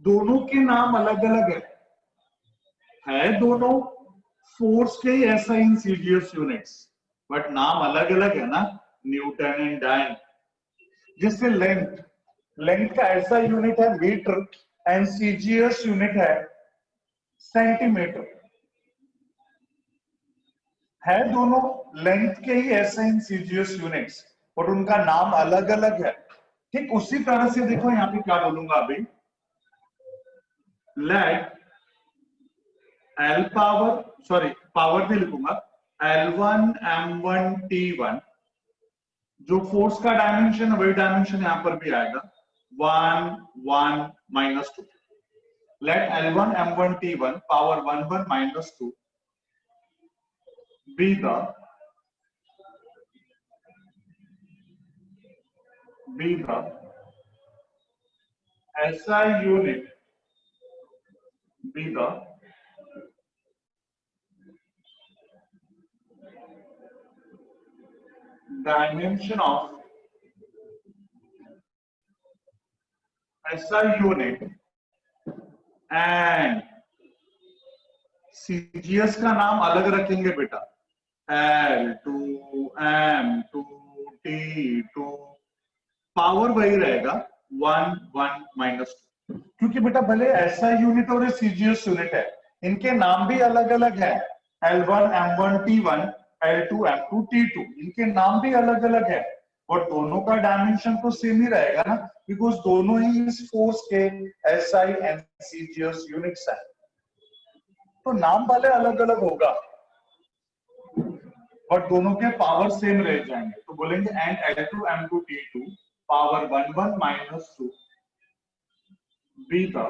दोनों के नाम अलग अलग है दोनों फोर्स के SI and CGS units, but नाम अलग अलग है ना, न्यूटन एंड डायन। जैसे लेंथ, लेंथ का ऐसा यूनिट है मीटर एंड सीजीएस यूनिट है सेंटीमीटर, है दोनों लेंथ के ही एसआई एंड सीजीएस यूनिट्स, और उनका नाम अलग अलग है। ठीक उसी तरह से देखो यहाँ पे क्या बोलूंगा अभी, let L power, sorry power भी लिखूंगा, L1 M1 T1, जो फोर्स का डायमेंशन है वही डायमेंशन यहां पर भी आएगा, 1 1 minus 2। Let L1 M1 T1 power 1 1 minus 2 be the SI unit, be the dimension of SI unit and CGS का नाम अलग रखेंगे बेटा, L2 M2 T2, पावर वही रहेगा 1 1 minus 2, क्योंकि बेटा भले SI यूनिट और CGS यूनिट है, इनके नाम भी अलग अलग है, L1 M1 T1 L2 M2 T2, इनके नाम भी अलग अलग है, और दोनों का डायमेंशन तो सेम ही रहेगा ना, बिकॉज दोनों ही इस फोर्स के SI एंड CGS यूनिट्स हैं, तो नाम भले अलग अलग होगा बट दोनों के पावर सेम रह जाएंगे, तो बोलेंगे and L2 M2 T2 power 1 1 minus 2 be the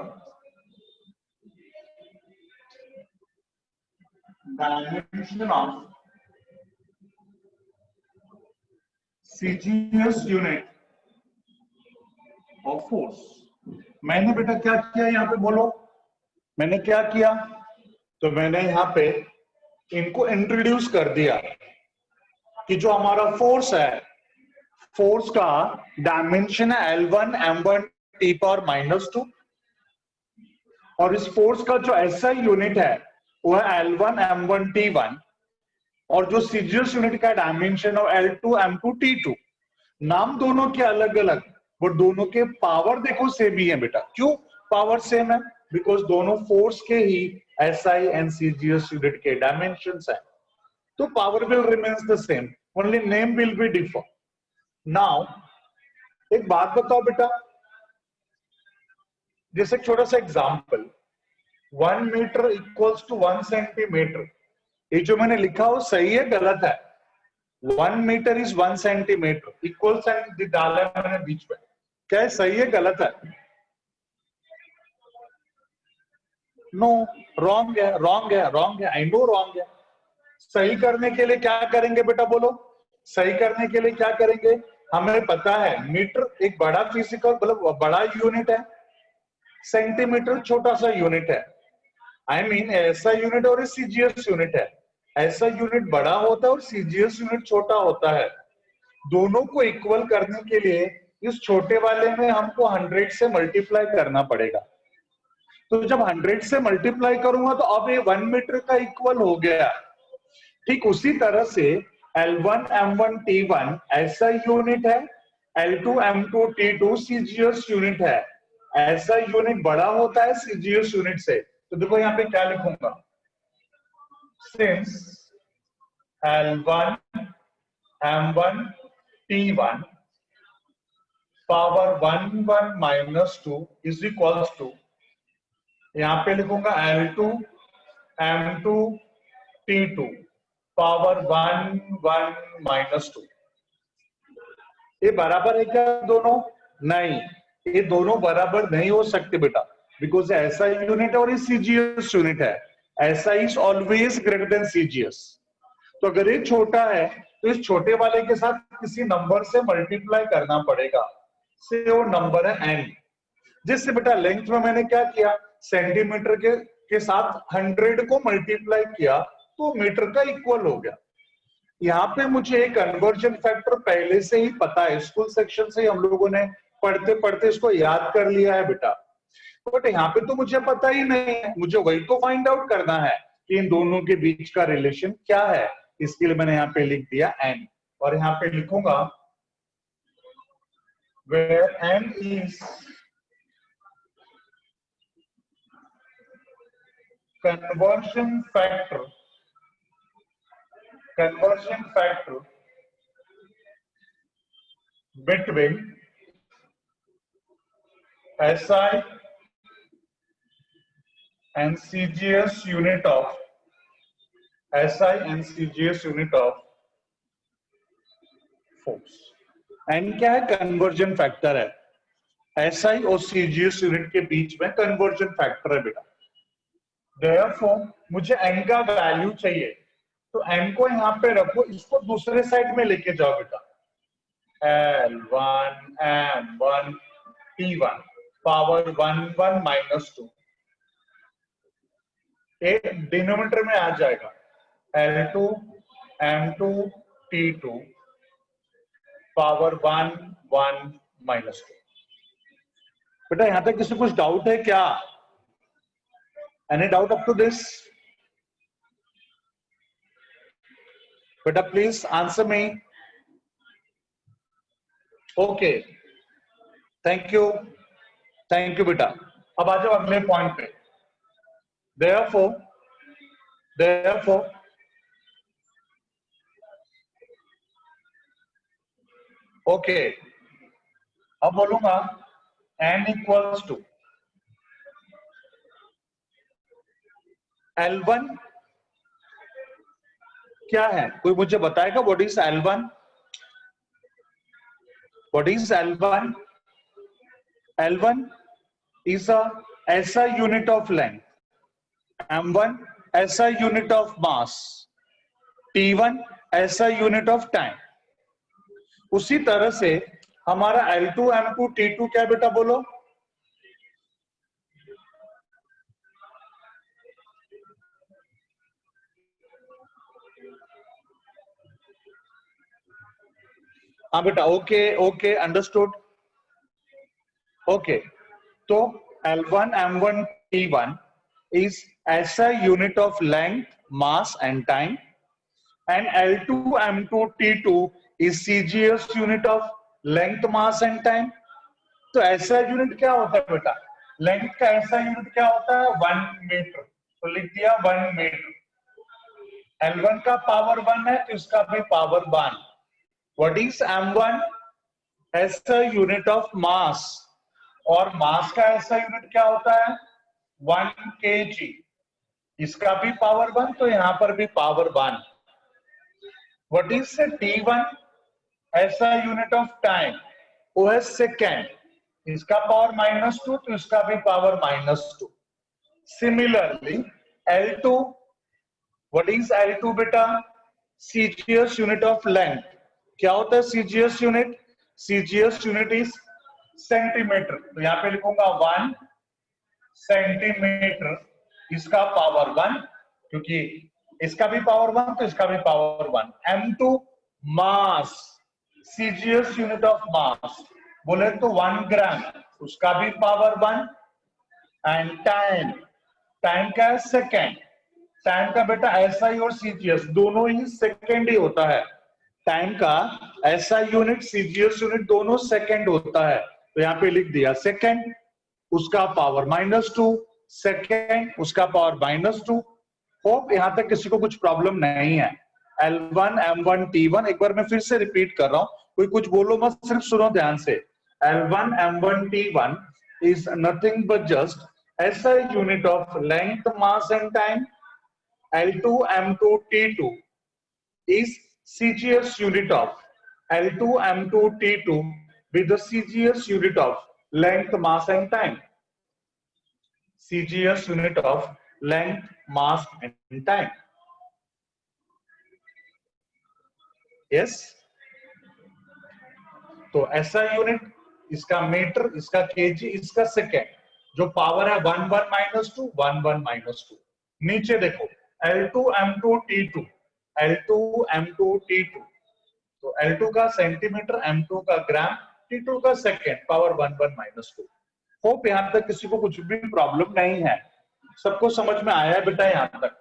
dimension of CGS unit of force। मैंने बेटा क्या किया यहाँ पे बोलो, मैंने क्या किया? तो मैंने यहाँ पे इनको इंट्रोड्यूस कर दिया कि जो हमारा फोर्स है, फोर्स का डायमेंशन है L1 M1 T power minus 2, और इस फोर्स का जो एसआई यूनिट है वो है L1 M1 T1, और जो सीजीएस यूनिट का डायमेंशन है L2 M2 T2। नाम दोनों के अलग अलग, बट दोनों के पावर देखो सेम ही है बेटा। क्यों पावर सेम है? बिकॉज दोनों फोर्स के ही एसआई एंड सीजीएस यूनिट के डायमेंशंस हैं, तो power will remains the same, only name will be differ. Now एक बात बताओ बेटा, जैसे एक छोटा सा example, 1 metre equals to 1 centimetre, ये जो मैंने लिखा हो सही है गलत है? 1 metre is 1 centimetre, equal sign डाला है मैंने बीच में, क्या है सही है गलत है? नो, रॉन्ग है, रॉन्ग है, रॉन्ग है, आई नो रॉन्ग है। सही करने के लिए क्या करेंगे बेटा, बोलो। सही करने के लिए क्या करेंगे? हमें पता है मीटर एक बड़ा फिजिकल मतलब बड़ा यूनिट है, सेंटीमीटर छोटा सा यूनिट है। आई मीन ऐसा यूनिट और सीजीएस यूनिट है। ऐसा यूनिट बड़ा होता है और सीजीएस यूनिट छोटा होता है। दोनों को इक्वल करने के लिए इस छोटे वाले में हमको 100 से मल्टीप्लाई करना पड़ेगा। तो जब 100 से मल्टीप्लाई करूंगा तो अब ये 1 मीटर का इक्वल हो गया। ठीक उसी तरह से L1 M1 T1 ऐसा यूनिट है, L2 M2 T2 CGS unit है। ऐसा यूनिट बड़ा होता है सीजीएस यूनिट से। तो देखो यहाँ पे क्या लिखूंगा, since L1 M1 T1 power 1 1 minus 2 is equals to, यहां पे लिखूंगा L2 M2 T2 power 1 1 minus 2। ये बराबर है क्या दोनों? नहीं, ये दोनों बराबर नहीं हो सकते बेटा, बिकॉज ऐसा यूनिट और ये सीजीएस यूनिट है। ऐसा is always greater than CGS. तो अगर ये छोटा है तो इस छोटे वाले के साथ किसी नंबर से मल्टीप्लाई करना पड़ेगा, से वो नंबर है n। जिससे बेटा लेंथ में मैंने क्या किया, सेंटीमीटर के साथ 100 को मल्टीप्लाई किया तो मीटर का इक्वल हो गया। यहाँ पे मुझे एक कन्वर्जन फैक्टर पहले से ही पता है, स्कूल सेक्शन से ही हम लोगों ने पढ़ते पढ़ते इसको याद कर लिया है बेटा। बट यहाँ पे तो मुझे पता ही नहीं है, मुझे वही तो फाइंड आउट करना है कि इन दोनों के बीच का रिलेशन क्या है। इसके लिए मैंने यहाँ पे लिख दिया n, और यहाँ पे लिखूंगा where n is conversion factor between SI and CGS unit of force। n क्या है? कन्वर्जन फैक्टर है। SI और CGS यूनिट के बीच में कन्वर्जन फैक्टर है बेटा। Therefore मुझे n का वैल्यू चाहिए, तो n को यहाँ पे रखो, इसको दूसरे साइड में लेके जाओ बेटा। L1 M1 T1 power 1 1 minus 2, एक डिनोमिनेटर में आ जाएगा L2 M2 T2 power 1 1 minus 2। बेटा यहां तक किसी कुछ डाउट है क्या? Any doubt up to this? बेटा please answer me. Okay, thank you बेटा। अब आ जाओ अगले पॉइंट पे। Therefore ओके, अब बोलूंगा n इक्वल्स टू L1 क्या है? कोई मुझे बताएगा what is L1? What is L1? L1 is a SI unit of length, M1 SI unit of mass, T1 SI unit of time। उसी तरह से हमारा L2 M2 T2 क्या बेटा बोलो? हाँ बेटा, ओके अंडरस्टूड। ओके, तो L1 M1 T1 is SI unit of length, mass and time, and L2 M2 T2 is CGS unit of length, mass and time। तो SI यूनिट क्या होता है बेटा? लेंथ का SI यूनिट क्या होता है? 1 मीटर। तो लिख दिया 1 मीटर। L1 का पावर 1 है तो इसका भी power 1। What is M1? SI unit of mass, और मास का SI यूनिट क्या होता है? 1 kg। इसका भी पावर 1, तो यहां पर भी power 1। What is T1? SI unit of time, वो है सेकेंड। इसका पावर -2, तो इसका भी power -2। Similarly, L2, what is L2 बेटा? CGS unit of length. क्या होता है CGS unit? CGS unit is centimetre. तो यहाँ पे लिखूंगा 1 सेंटीमीटर, इसका पावर 1, क्योंकि इसका भी पावर 1 तो इसका भी power 1. M2 mass, CGS unit of mass बोले तो 1 ग्राम, उसका भी पावर 1. एंड टाइम, टाइम का है सेकेंड. टाइम का बेटा SI और CGS दोनों ही सेकेंड ही होता है. टाइम का SI यूनिट CGS यूनिट दोनों सेकेंड होता है. तो यहाँ पे लिख दिया सेकेंड, उसका पावर -2, सेकेंड उसका पावर -2. होप यहां तक किसी को कुछ प्रॉब्लम नहीं है. L1 M1 T1, एक बार मैं फिर से रिपीट कर रहा हूं, कोई कुछ बोलो मत, सिर्फ सुनो ध्यान से. L1 M1 T1 is nothing but just SI unit of length, mass and time. L2 M2 T2 is CGS unit of L2 M2 T2 with the CGS unit of length, mass and time. CGS unit of length, mass and time. Yes. तो SI unit, इसका metre, इसका KG, इसका second. जो power है 1 1 -2 1 1 -2. नीचे देखो L2 M2 T2, L2 M2 T2. तो L2 का सेंटीमीटर, M2 का ग्राम, T2 का सेकेंड, पावर 1 1 -2. होप यहां तक किसी को कुछ भी प्रॉब्लम नहीं है. सबको समझ में आया है बेटा यहां तक?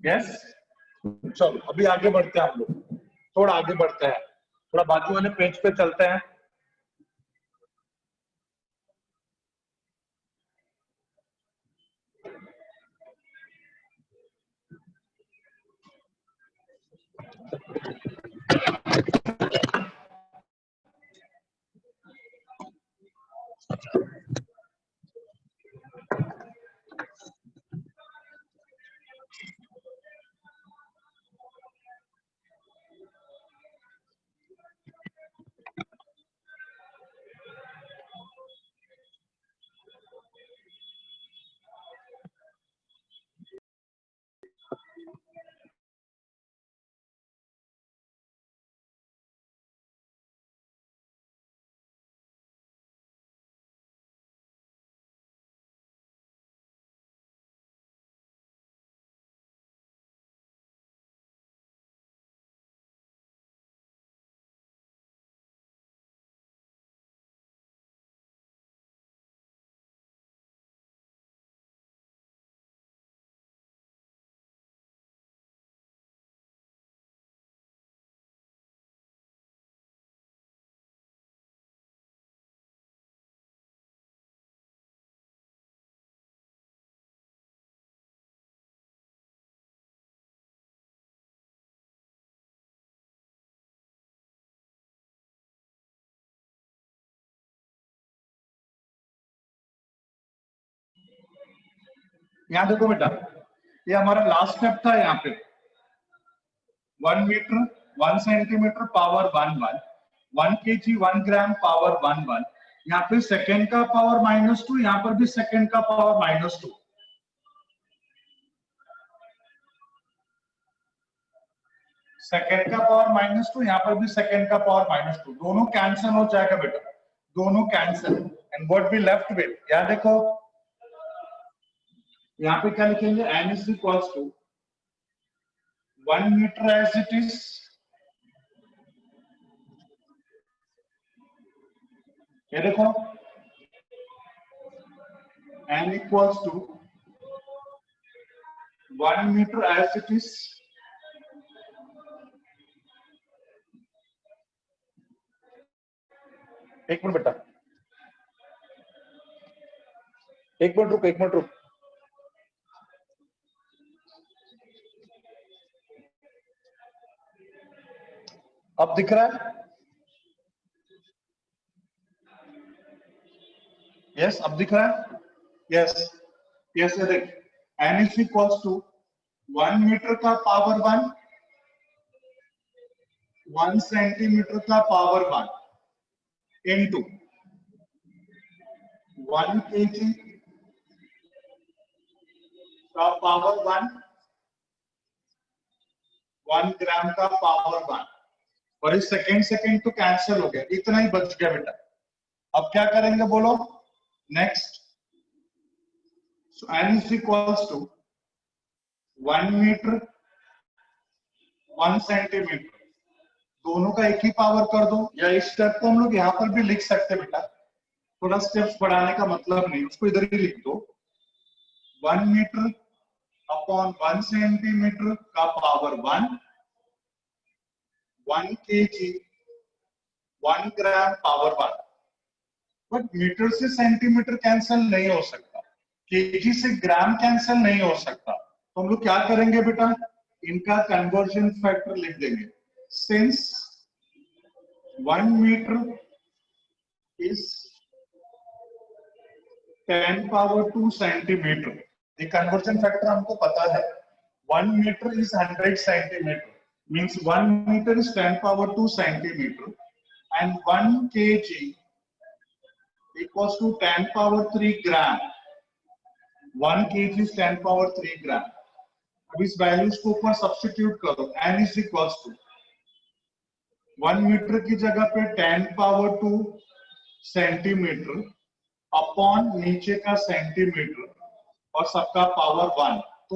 यस. चलो अभी आगे बढ़ते हैं हम लोग, थोड़ा आगे बढ़ते हैं, थोड़ा बाजू वाले पेज पे चलते हैं. यहाँ देखो बेटा, ये हमारा लास्ट स्टेप था. यहाँ पे 1 metre 1 centimetre power 1 1, 1 kg 1 gram power 1 1. यहाँ पे सेकेंड का पावर -2, यहाँ पर भी सेकेंड का पावर -2. सेकेंड का पावर -2, यहाँ पर भी सेकेंड का पावर -2. दोनों कैंसिल हो जाएगा बेटा, दोनों cancel. And what we left with, यहाँ देखो, यहाँ पे क्या लिखेंगे? n is equals to 1 meter as it is, ये देखो n equals to 1 meter as it is. एक मिनट बेटा, एक मिनट रुक, एक मिनट रुक. अब दिख रहा है? यस, अब दिख रहा है? Yes yes. ये देख, n is equals to 1 metre का पावर 1, 1 सेंटीमीटर का पावर 1 into 1 kg का पावर 1 ग्राम का पावर 1, और इस सेकेंड तो कैंसिल हो गया, इतना ही बच गया बेटा। अब क्या करेंगे बोलो, next. So n is equals to 1 metre 1 centimetre, दोनों का एक ही पावर कर दो, या इस स्टेप को हम लोग यहाँ पर भी लिख सकते हैं बेटा, थोड़ा स्टेप्स बढ़ाने का मतलब नहीं, उसको इधर ही लिख दो। 1 मीटर अपॉन 1 सेंटीमीटर का power 1 kg 1 gram power 1। But metre से सेंटीमीटर कैंसिल नहीं हो सकता, केजी से ग्राम कैंसिल नहीं हो सकता, तो हम लोग क्या करेंगे बेटा, इनका कन्वर्जन फैक्टर लिख देंगे। Since 1 metre is 10 power 2 centimetre, ये कन्वर्जन फैक्टर हमको पता है। 1 metre is 100 centimetre, means 1 metre is 10 power 2 centimetre, and 1 kg equals to 10 power 3 gram. 1 kg is 10 power 3 gram. अब इस वैल्यूज को ऊपर सब्स्टिट्यूट करो, n is equals to 1 metre की जगह पे 10 पावर 2 सेंटीमीटर अपॉन नीचे का सेंटीमीटर और सबका पावर 1, तो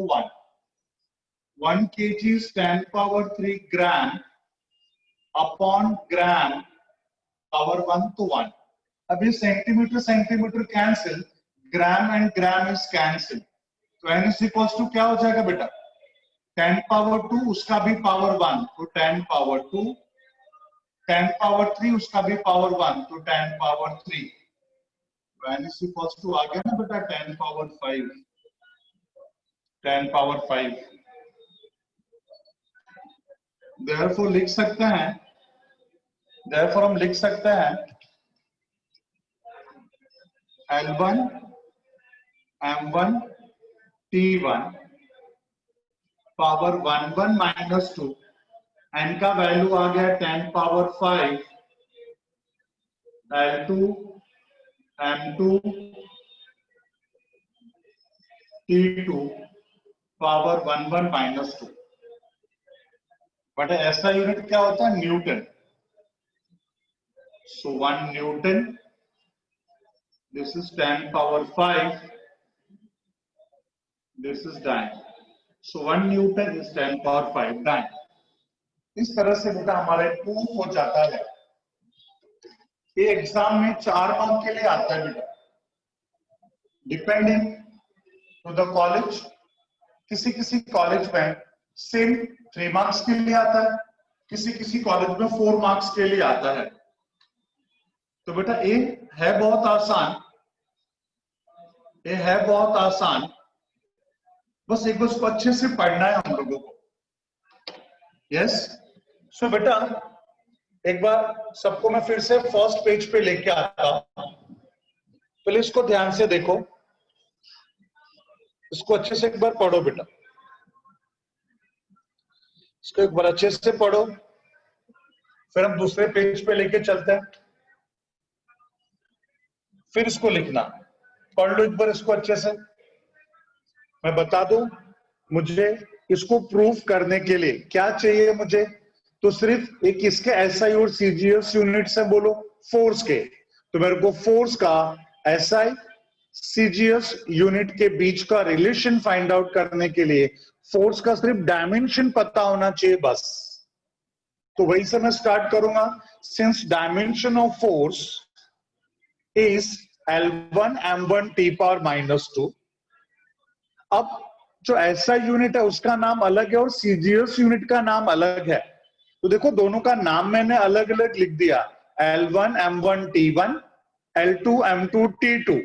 1 kg is 10 power 3 gram upon gram power 1, तो 1। अब ये centimetre cancel, gram and gram is cancel, तो n इज इक्वल्स टू क्या हो जाएगा बेटा, 10 पावर 2 उसका भी पावर 1, तो 10 पावर 2, 10 पावर 3 उसका भी पावर 1, तो 10 पावर 3, तो n इज इक्वल्स टू आ गया ना बेटा 10 पावर 5, 10 पावर 5। देयरफॉर लिख सकते हैं, देयरफॉर हम लिख सकते हैं L1 M1 T1 power 1 minus 2, n का वैल्यू आ गया 10 power 5, L2 M2 T2 power 1 minus 2। But ऐसा यूनिट क्या होता है, Newton. So 1 Newton, this is 10 power 5, this is dyne. So 1 Newton is 10 power 5 dyne. इस तरह से बेटा हमारे प्रूफ हो जाता है। ये एग्जाम में 4 मार्क के लिए आता है बेटा, डिपेंडिंग टू द कॉलेज। किसी किसी कॉलेज में सिर्फ 3 मार्क्स के लिए आता है, किसी किसी कॉलेज में 4 मार्क्स के लिए आता है। तो बेटा ये है बहुत आसान, ये है बहुत आसान, बस एक बार उसको अच्छे से पढ़ना है हम लोगों को। यस, सो बेटा एक बार सबको मैं फिर से फर्स्ट पेज पे लेके आता हूं, पहले इसको ध्यान से देखो, इसको अच्छे से एक बार पढ़ो बेटा, इसको एक बार अच्छे से पढ़ो, फिर हम दूसरे पेज पे लेके चलते हैं, फिर इसको लिखना। पढ़ लो एक बार इसको अच्छे से। मैं बता दूं, मुझे इसको प्रूफ करने के लिए क्या चाहिए मुझे, तो सिर्फ एक इसके एसआई और सीजीएस यूनिट से बोलो फोर्स के, तो मेरे को फोर्स का एसआई सीजीएस यूनिट के बीच का रिलेशन फाइंड आउट करने के लिए फोर्स का सिर्फ डायमेंशन पता होना चाहिए बस। तो वही से मैं स्टार्ट करूंगा। Since dimension of force is L1 M1 T power -2। अब जो ऐसा यूनिट है उसका नाम अलग है और सीजीएस यूनिट का नाम अलग है, तो देखो दोनों का नाम मैंने अलग अलग लिख दिया, L1 M1 T1, L2 M2 T2,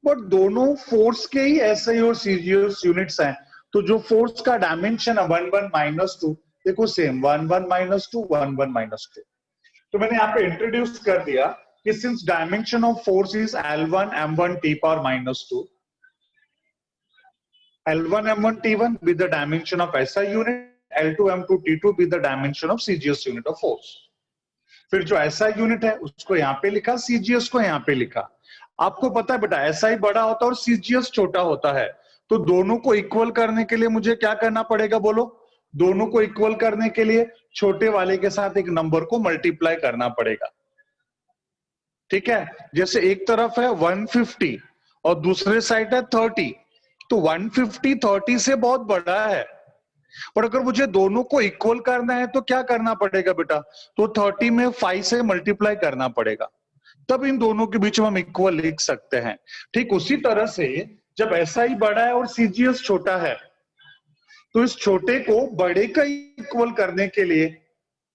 but दोनों फोर्स के ही एसआई और सीजीएस यूनिट्स हैं। तो जो फोर्स का डायमेंशन है 1 1 -2, देखो सेम 1 1 -2 1 1 -2। तो मैंने यहाँ पे इंट्रोड्यूस कर दिया कि since dimension of force is L1 M1 T power -2, L1 M1 T1 with the dimension of SI unit, L2 M2 T2 with the dimension of CGS unit of force। फिर जो SI unit है उसको यहाँ पे लिखा, CGS को यहाँ पे लिखा। आपको पता है बेटा SI बड़ा होता है और CGS छोटा होता है, तो दोनों को इक्वल करने के लिए मुझे क्या करना पड़ेगा बोलो? दोनों को इक्वल करने के लिए छोटे वाले के साथ एक नंबर को मल्टीप्लाई करना पड़ेगा। ठीक है, जैसे एक तरफ है 150 और दूसरे साइड है 30, तो 150 30 से बहुत बड़ा है, पर अगर मुझे दोनों को इक्वल करना है तो क्या करना पड़ेगा बेटा? तो 30 में 5 से मल्टीप्लाई करना पड़ेगा, तब इन दोनों के बीच में हम इक्वल लिख सकते हैं। ठीक उसी तरह से जब SI बड़ा है और CGS छोटा है, तो इस छोटे को बड़े का इक्वल करने के लिए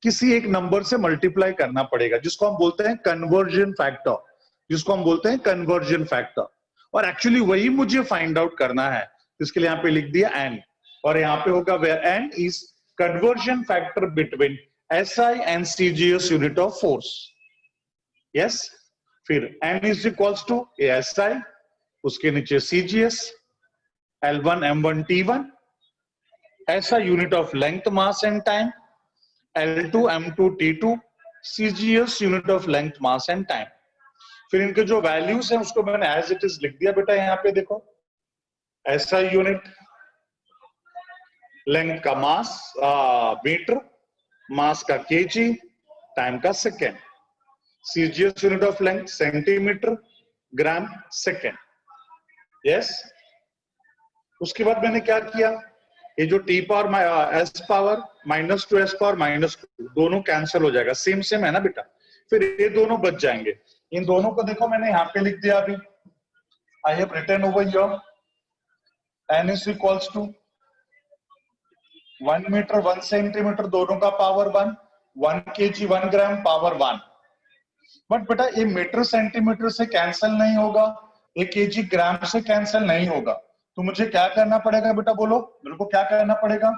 किसी एक नंबर से मल्टीप्लाई करना पड़ेगा, जिसको हम बोलते हैं कन्वर्जन फैक्टर, जिसको हम बोलते हैं कन्वर्जन फैक्टर। और एक्चुअली वही मुझे फाइंड आउट करना है, इसके लिए यहाँ पे लिख दिया n, और यहाँ पे होगा where n is conversion factor between SI and CGS unit of force. Yes, फिर n is equals to SI, उसके नीचे CGS, L1 M1 T1, SI unit of length mass and time, L2 M2 T2, CGS unit of length mass and time. फिर इनके जो values हैं उसको मैंने as it is लिख दिया बेटा, यहाँ पे देखो, SI यूनिट लेंथ का मास मीटर, मास का केजी, टाइम का second, CGS unit of length centimetre, gram, second. Yes, उसके बाद मैंने क्या किया, ये जो T power S power -2 S power -2 दोनों कैंसिल हो जाएगा, सेम सेम है ना बेटा, फिर ये दोनों बच जाएंगे। इन दोनों को देखो मैंने यहाँ पे लिख दिया अभी, I have written over here n is equals to 1 metre 1 centimetre दोनों का power 1 kg 1 gram power 1। But बेटा ये मीटर सेंटीमीटर से कैंसिल नहीं होगा, ये kg ग्राम से कैंसिल नहीं होगा, तो मुझे क्या करना पड़ेगा बेटा बोलो, मेरे को क्या करना पड़ेगा?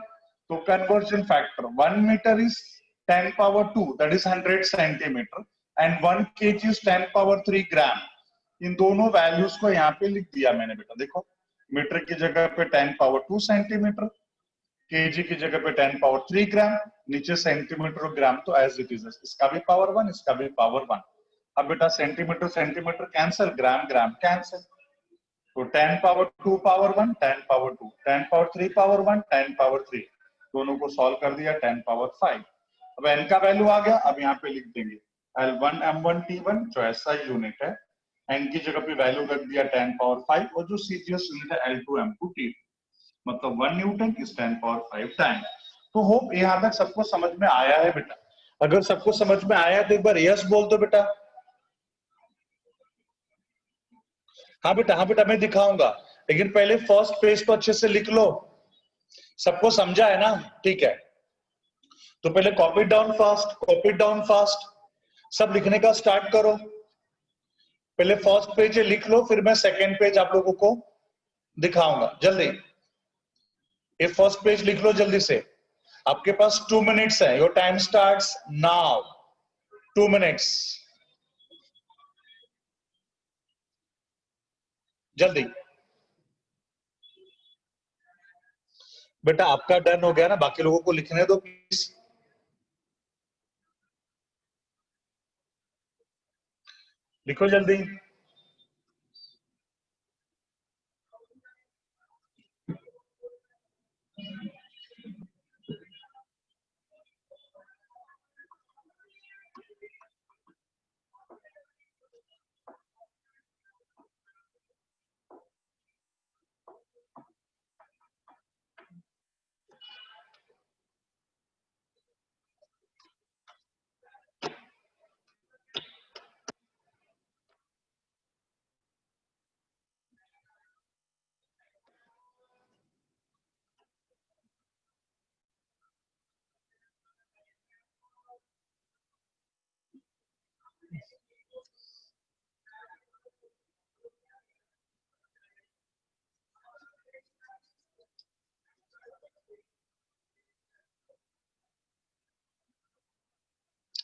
तो conversion factor 1 metre is 10 power 2 that is 100 centimetre and 1 kg is 10 power 3 gram. इन दोनों वैल्यूज को यहाँ पे लिख दिया मैंने बेटा, देखो मीटर की जगह पे 10 पावर 2 सेंटीमीटर, kg की जगह पे 10 पावर 3 ग्राम, नीचे सेंटीमीटर ग्राम तो एज इट इज, इसका भी पावर 1 इसका भी पावर 1। अब बेटा सेंटीमीटर सेंटीमीटर कैंसिल, ग्राम ग्राम कैंसिल, तो 10 power 2 power 1 10 power 2, 10 power 3 power 1 10 power 3, दोनों को सॉल्व कर दिया 10 पावर 5। अब n का वैल्यू आ गया, अब यहाँ पे लिख देंगे L1 M1 T1 जो SI यूनिट है, n की जगह पे वैल्यू रख दिया 10 पावर 5, और जो CGS यूनिट है L2 M2 T2, मतलब 1 न्यूटन इज 10 पावर 5 टाइम। तो होप यहाँ तक सबको समझ में आया है बेटा? अगर सबको समझ में आया तो एक बार यस बोल दो बेटा। हाँ बेटा मैं दिखाऊंगा, लेकिन पहले फर्स्ट पेज तो अच्छे से लिख लो। सबको समझा है ना? ठीक है, तो पहले कॉपी डाउन फास्ट, सब लिखने का स्टार्ट करो। पहले फर्स्ट पेज लिख लो, फिर मैं सेकंड पेज आप लोगों को दिखाऊंगा। जल्दी ये फर्स्ट पेज लिख लो जल्दी से, आपके पास 2 मिनट्स है, your time starts now, 2 minutes, जल्दी। बेटा आपका डन हो गया ना, बाकी लोगों को लिखने दो प्लीज। लिखो जल्दी।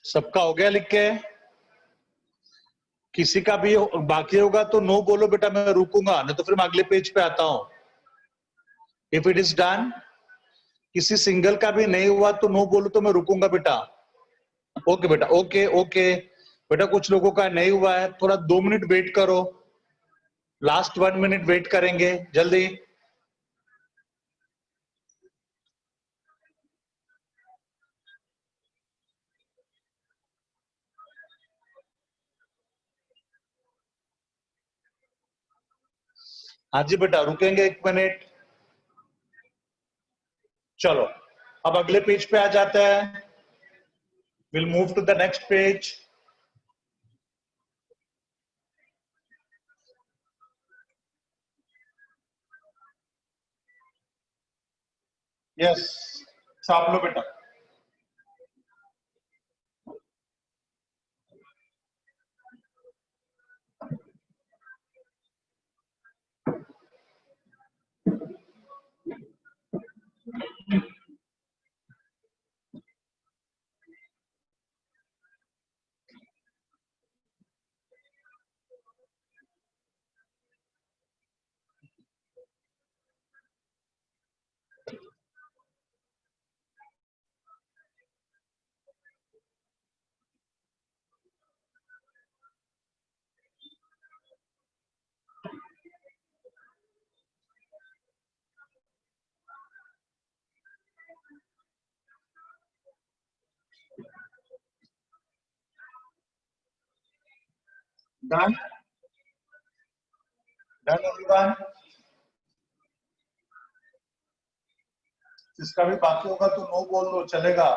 सबका हो गया लिख के? किसी का भी बाकी होगा तो नो बोलो बेटा, मैं रुकूंगा, नहीं तो फिर मैं अगले पेज पे आता हूं। इफ इट इज डन, किसी सिंगल का भी नहीं हुआ तो नो बोलो, तो मैं रुकूंगा बेटा। ओके बेटा, ओके बेटा, कुछ लोगों का नहीं हुआ है, थोड़ा 2 मिनट वेट करो, लास्ट 1 मिनट वेट करेंगे, जल्दी। हाँ जी बेटा, रुकेंगे 1 मिनट। चलो अब अगले पेज पे आ जाते हैं। Will move to the next page. Yes, छाप लो बेटा। Done done everyone. जिसका भी बाकी होगा तो नो बोल दो, चलेगा।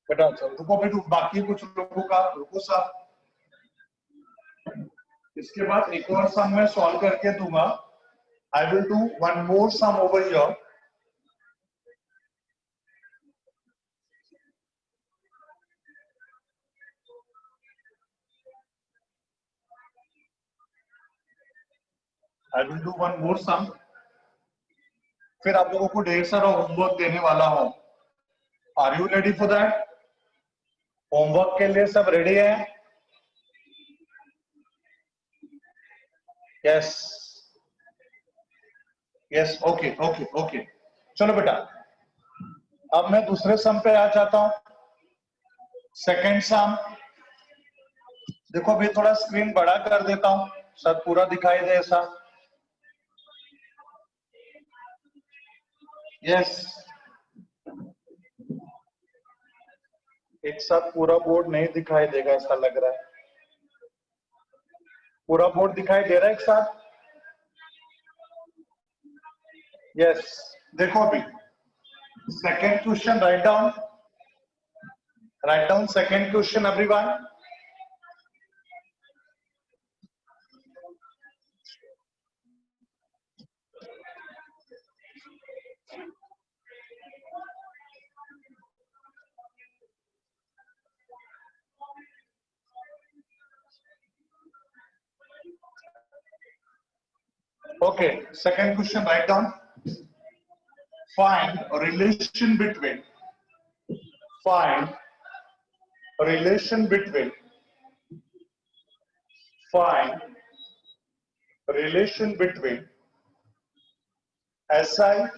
बेटा रुको बेटू, बाकी कुछ लोगों का रुको साहब। इसके बाद एक और सम मैं सॉल्व करके दूंगा। I will do one more sum over here. I will do one more sum, फिर आप लोगों को ढेर सारा होमवर्क देने वाला हूं। Are you ready for that? Homework के लिए सब रेडी है? Yes yes, okay okay okay. चलो बेटा, अब मैं दूसरे सम पे आ जाता हूं। सेकंड सम देखो, अभी थोड़ा स्क्रीन बड़ा कर देता हूं, सब पूरा दिखाई दे ऐसा। यस, एक साथ पूरा बोर्ड नहीं दिखाई देगा ऐसा लग रहा है। पूरा बोर्ड दिखाई दे रहा है एक साथ? यस, देखो अभी second question write down second question everyone. Okay, second question, write down. Find a relation between find a relation between find a relation between SI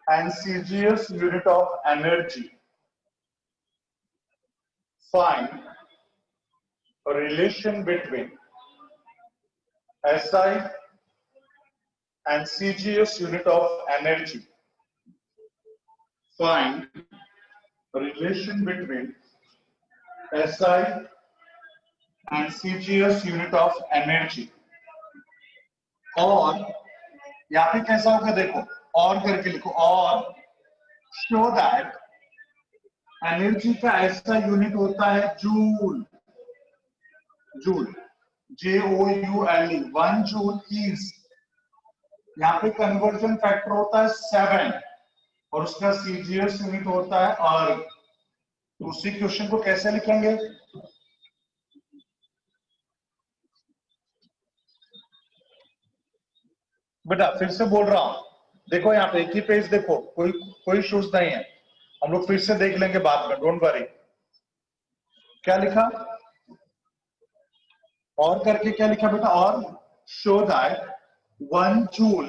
and CGS unit of energy. Find a relation between SI and CGS unit of energy. Find a relation between SI and CGS unit of energy. और यहाँ पे कैसा होगा देखो, और करके लिखो, और शो दैट एनर्जी का ऐसा यूनिट होता है joule. Joule, JOULE, 1 joule is, यहाँ पे कन्वर्जन फैक्टर होता है 7 और उसका सीजीएस यूनिट होता है अर्ग। दूसरी क्वेश्चन को कैसे लिखेंगे? बेटा फिर से बोल रहा हूं, देखो यहाँ पे एक ही पेज देखो, कोई इश्यूज नहीं है, हम लोग फिर से देख लेंगे बाद में, डोंट वरी। क्या लिखा? और करके क्या लिखा बेटा? और show that 1 joule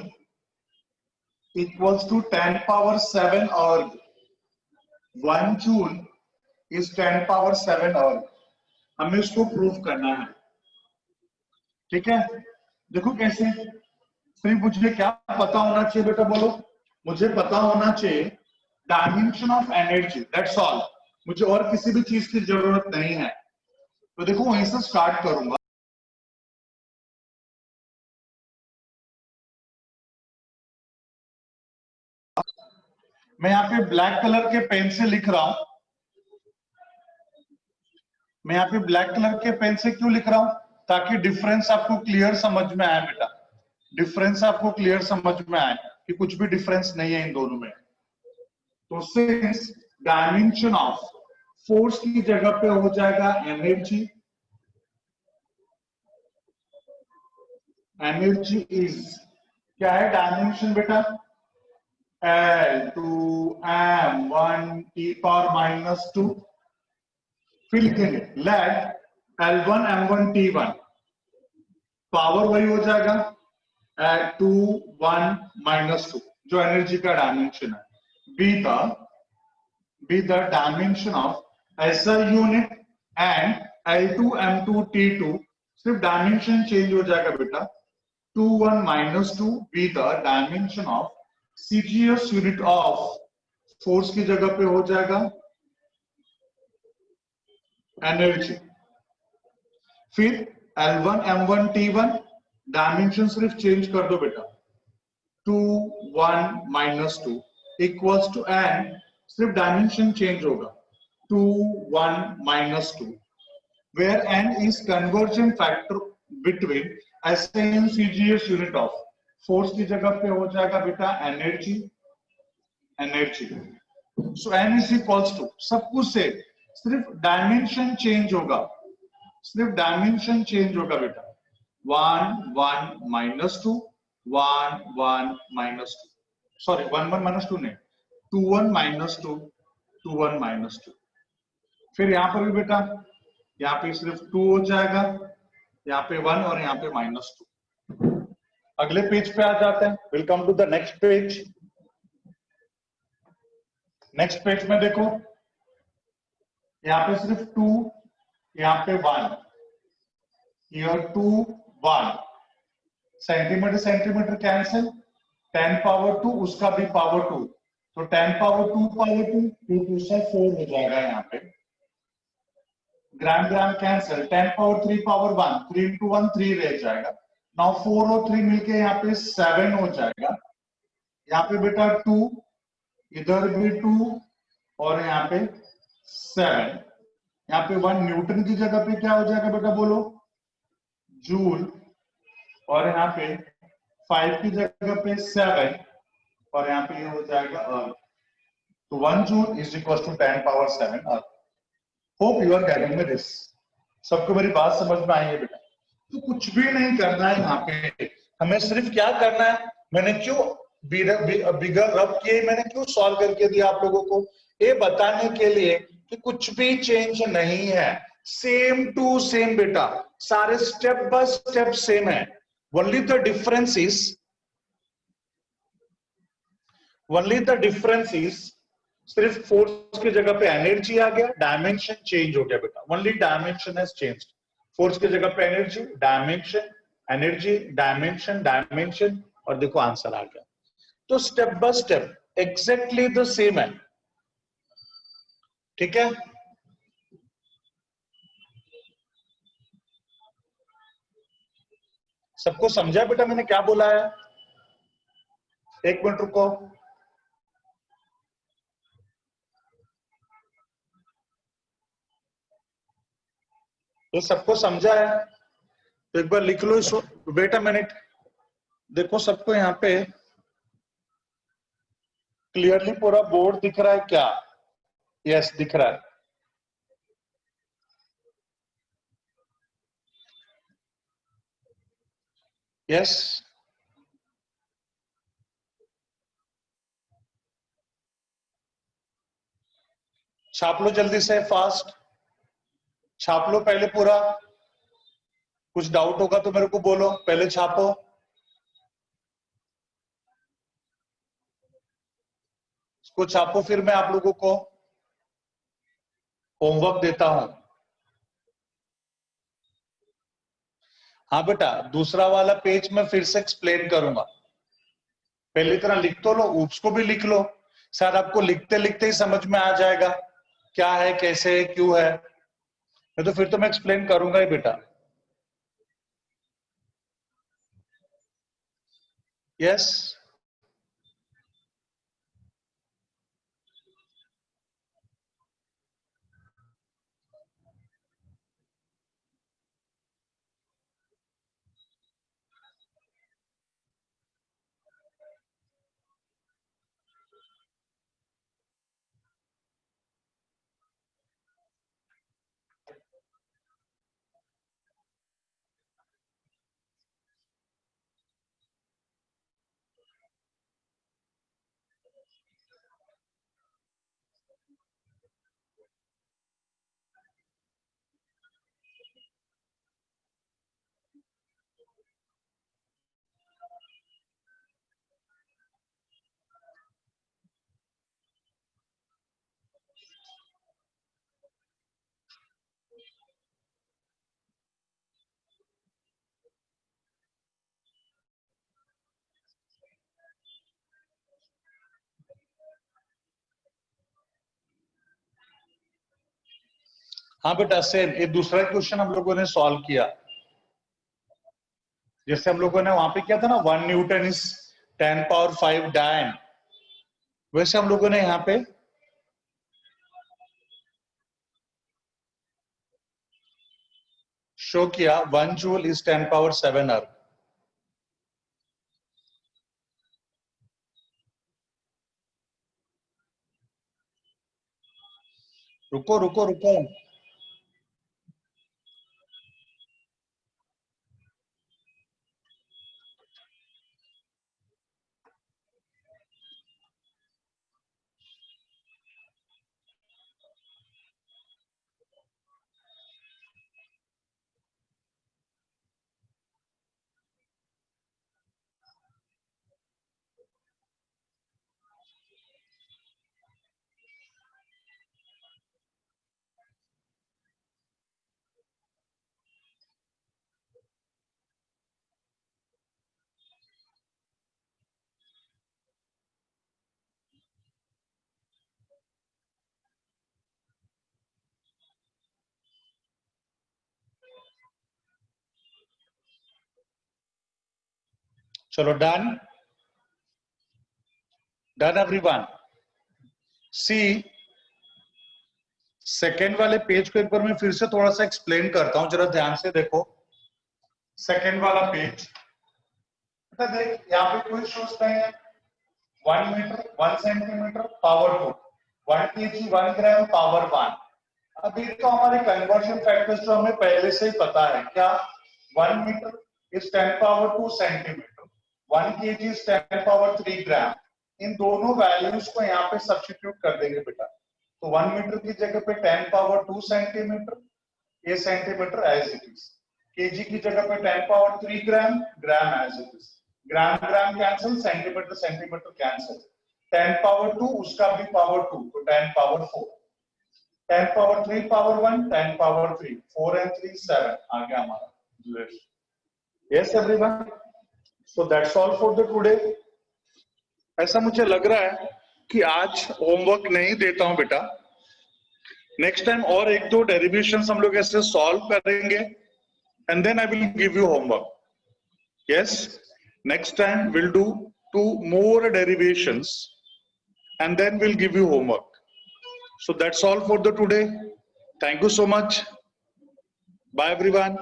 equals to 10 power 7 erg. 1 joule is 10 power 7 अर्ग। हमें इसको प्रूव करना है, ठीक है? देखो कैसे। फिर मुझे क्या पता होना चाहिए बेटा, बोलो? मुझे पता होना चाहिए dimension of energy, that's all. मुझे और किसी भी चीज की जरूरत नहीं है। तो देखो वहीं से स्टार्ट करूंगा। मैं यहाँ पे ब्लैक कलर के पेन से लिख रहा हूं। मैं यहाँ पे ब्लैक कलर के पेन से क्यों लिख रहा हूं? ताकि डिफरेंस आपको क्लियर समझ में आए बेटा, डिफरेंस आपको क्लियर समझ में आए कि कुछ भी डिफरेंस नहीं है इन दोनों में। तो सिंस डायमेंशन ऑफ फोर्स की जगह पे हो जाएगा एनर्जी, एनर्जी इज क्या है डायमेंशन बेटा? L2m1 T⁻²। फिर लिखेंगे लेट L1m1T1 पावर वही हो जाएगा 2 1 - 2 जो एनर्जी का डायमेंशन है, be the dimension of SI unit and L2m2T2 सिर्फ डायमेंशन चेंज हो जाएगा बेटा 2 1 - 2 be the dimension of CGS unit of force की जगह पे हो जाएगा एनर्जी। फिर L1m1T1 डायमेंशन सिर्फ चेंज कर दो बेटा 2 1 - 2 इक्वल्स टू n, सिर्फ डायमेंशन चेंज होगा 2 1 - 2 where n is conversion factor between SI and CGS unit of force की जगह पे हो जाएगा बेटा energy, energy. So n is equals to सब कुछ से सिर्फ डायमेंशन चेंज होगा, सिर्फ डायमेंशन चेंज होगा बेटा 1 1 - 2 1 1 - 2 सॉरी 1 1 - 2 नहीं 2 1 - 2 2 1 - 2। फिर यहां पर भी बेटा यहाँ पे सिर्फ 2 हो जाएगा, यहाँ पे 1 और यहाँ पे -2। अगले पेज पे आ जाते हैं। Welcome to the next page. Next page में देखो यहाँ पे सिर्फ 2, यहाँ पे 1, here 2 1 centimetre centimetre cancel 10 power 2 उसका भी पावर 2 तो 10 पावर 2 पावर 2 2 2 से 4 हो जाएगा। यहाँ पे gram gram cancel 10 power 3 power 1 3 into 1 3 रह जाएगा। नाउ 4 और 3 मिलके यहाँ पे 7 हो जाएगा। यहाँ पे बेटा 2 इधर भी 2 और यहाँ पे 7, यहाँ पे 1 न्यूटन की जगह पे क्या हो जाएगा बेटा बोलो जूल, और यहाँ पे 5 की जगह पे 7 और यहाँ पे ये हो जाएगा अर्थ। तो 1 joule is equal to 10 power 7 erg. Hope you are getting me this. सबको मेरी बात समझ में आई है बेटा? तो कुछ भी नहीं करना है यहाँ पे, हमें सिर्फ क्या करना है, मैंने क्यों बिगर रब किए, मैंने क्यों सॉल्व करके दिया आप लोगों को, ये बताने के लिए कि कुछ भी चेंज नहीं है, सेम टू सेम बेटा, सारे स्टेप बाय स्टेप सेम है। ओनली द डिफरेंस इज सिर्फ फोर्स की जगह पे एनर्जी आ गया, डायमेंशन चेंज हो गया बेटा, only dimension has changed. Force की जगह पे energy, dimension, energy, dimension, dimension, और देखो आंसर आ गया। तो step by step exactly the same है, ठीक है। सबको समझा बेटा मैंने क्या बोला है? एक मिनट रुको। तो सबको समझा है तो एक बार लिख लो इसको। वेट अ मिनट, देखो सबको यहाँ पे क्लियरली पूरा बोर्ड दिख रहा है क्या? यस दिख रहा है। यस छाप लो जल्दी से, फास्ट छाप लो पहले पूरा। कुछ डाउट होगा तो मेरे को बोलो, पहले छापो। इसको छापो, फिर मैं आप लोगों को होमवर्क देता हूं। हाँ बेटा, दूसरा वाला पेज में फिर से एक्सप्लेन करूंगा। पहली तरह लिख तो लो, उसको भी लिख लो, शायद आपको लिखते लिखते ही समझ में आ जाएगा क्या है, कैसे है, क्यों है, नहीं तो फिर तो मैं एक्सप्लेन करूंगा ही बेटा। यस हाँ बेटा, सेम ये दूसरा क्वेश्चन हम लोगों ने सॉल्व किया। जैसे हम लोगों ने वहां पे किया था ना, 1 न्यूटन इज 10 पावर 5 डायन, वैसे हम लोगों ने यहाँ पे शो किया 1 जूल इज 10 पावर 7 अर्ग। रुको रुको रुको, चलो डन डन एवरीवन। सी सेकेंड वाले पेज को एक बार मैं फिर से थोड़ा सा एक्सप्लेन करता हूं, जरा ध्यान से देखो। सेकेंड वाला पेज, देख यहाँ पे कोई शोज नहीं है। 1 metre 1 centimetre power 2, 1 kg 1 gram power 1। अभी तो हमारे कन्वर्जन फैक्टर्स जो हमें पहले से ही पता है, क्या 1 metre is 10 power 2 centimetre, 1 kg is 10 power 3 gram. इन दोनों वैल्यूज को यहाँ पे सब्स्टिट्यूट कर देंगे बेटा। तो 1 मीटर की जगह पे 10 पावर 2 सेंटीमीटर, ये centimetre as it is. KG की जगह पे 10 power 3 gram, gram as it is. Gram gram cancel, centimetre centimetre cancel. 10 power 2 उसका भी पावर 2, तो 10 power 4। 10 power 3 power 1, 10 power 3, 4 and 3 7 आ गया हमारा। Yes everyone, so that's all for the today. ऐसा मुझे लग रहा है कि आज होमवर्क नहीं देता हूं बेटा। नेक्स्ट टाइम और एक दो डेरिवेशंस हम लोग ऐसे सॉल्व करेंगे and then I will give you homework. Yes, next time will do 2 more derivations and then we'll give you homework. So that's all for the today. Thank you so much. Bye everyone.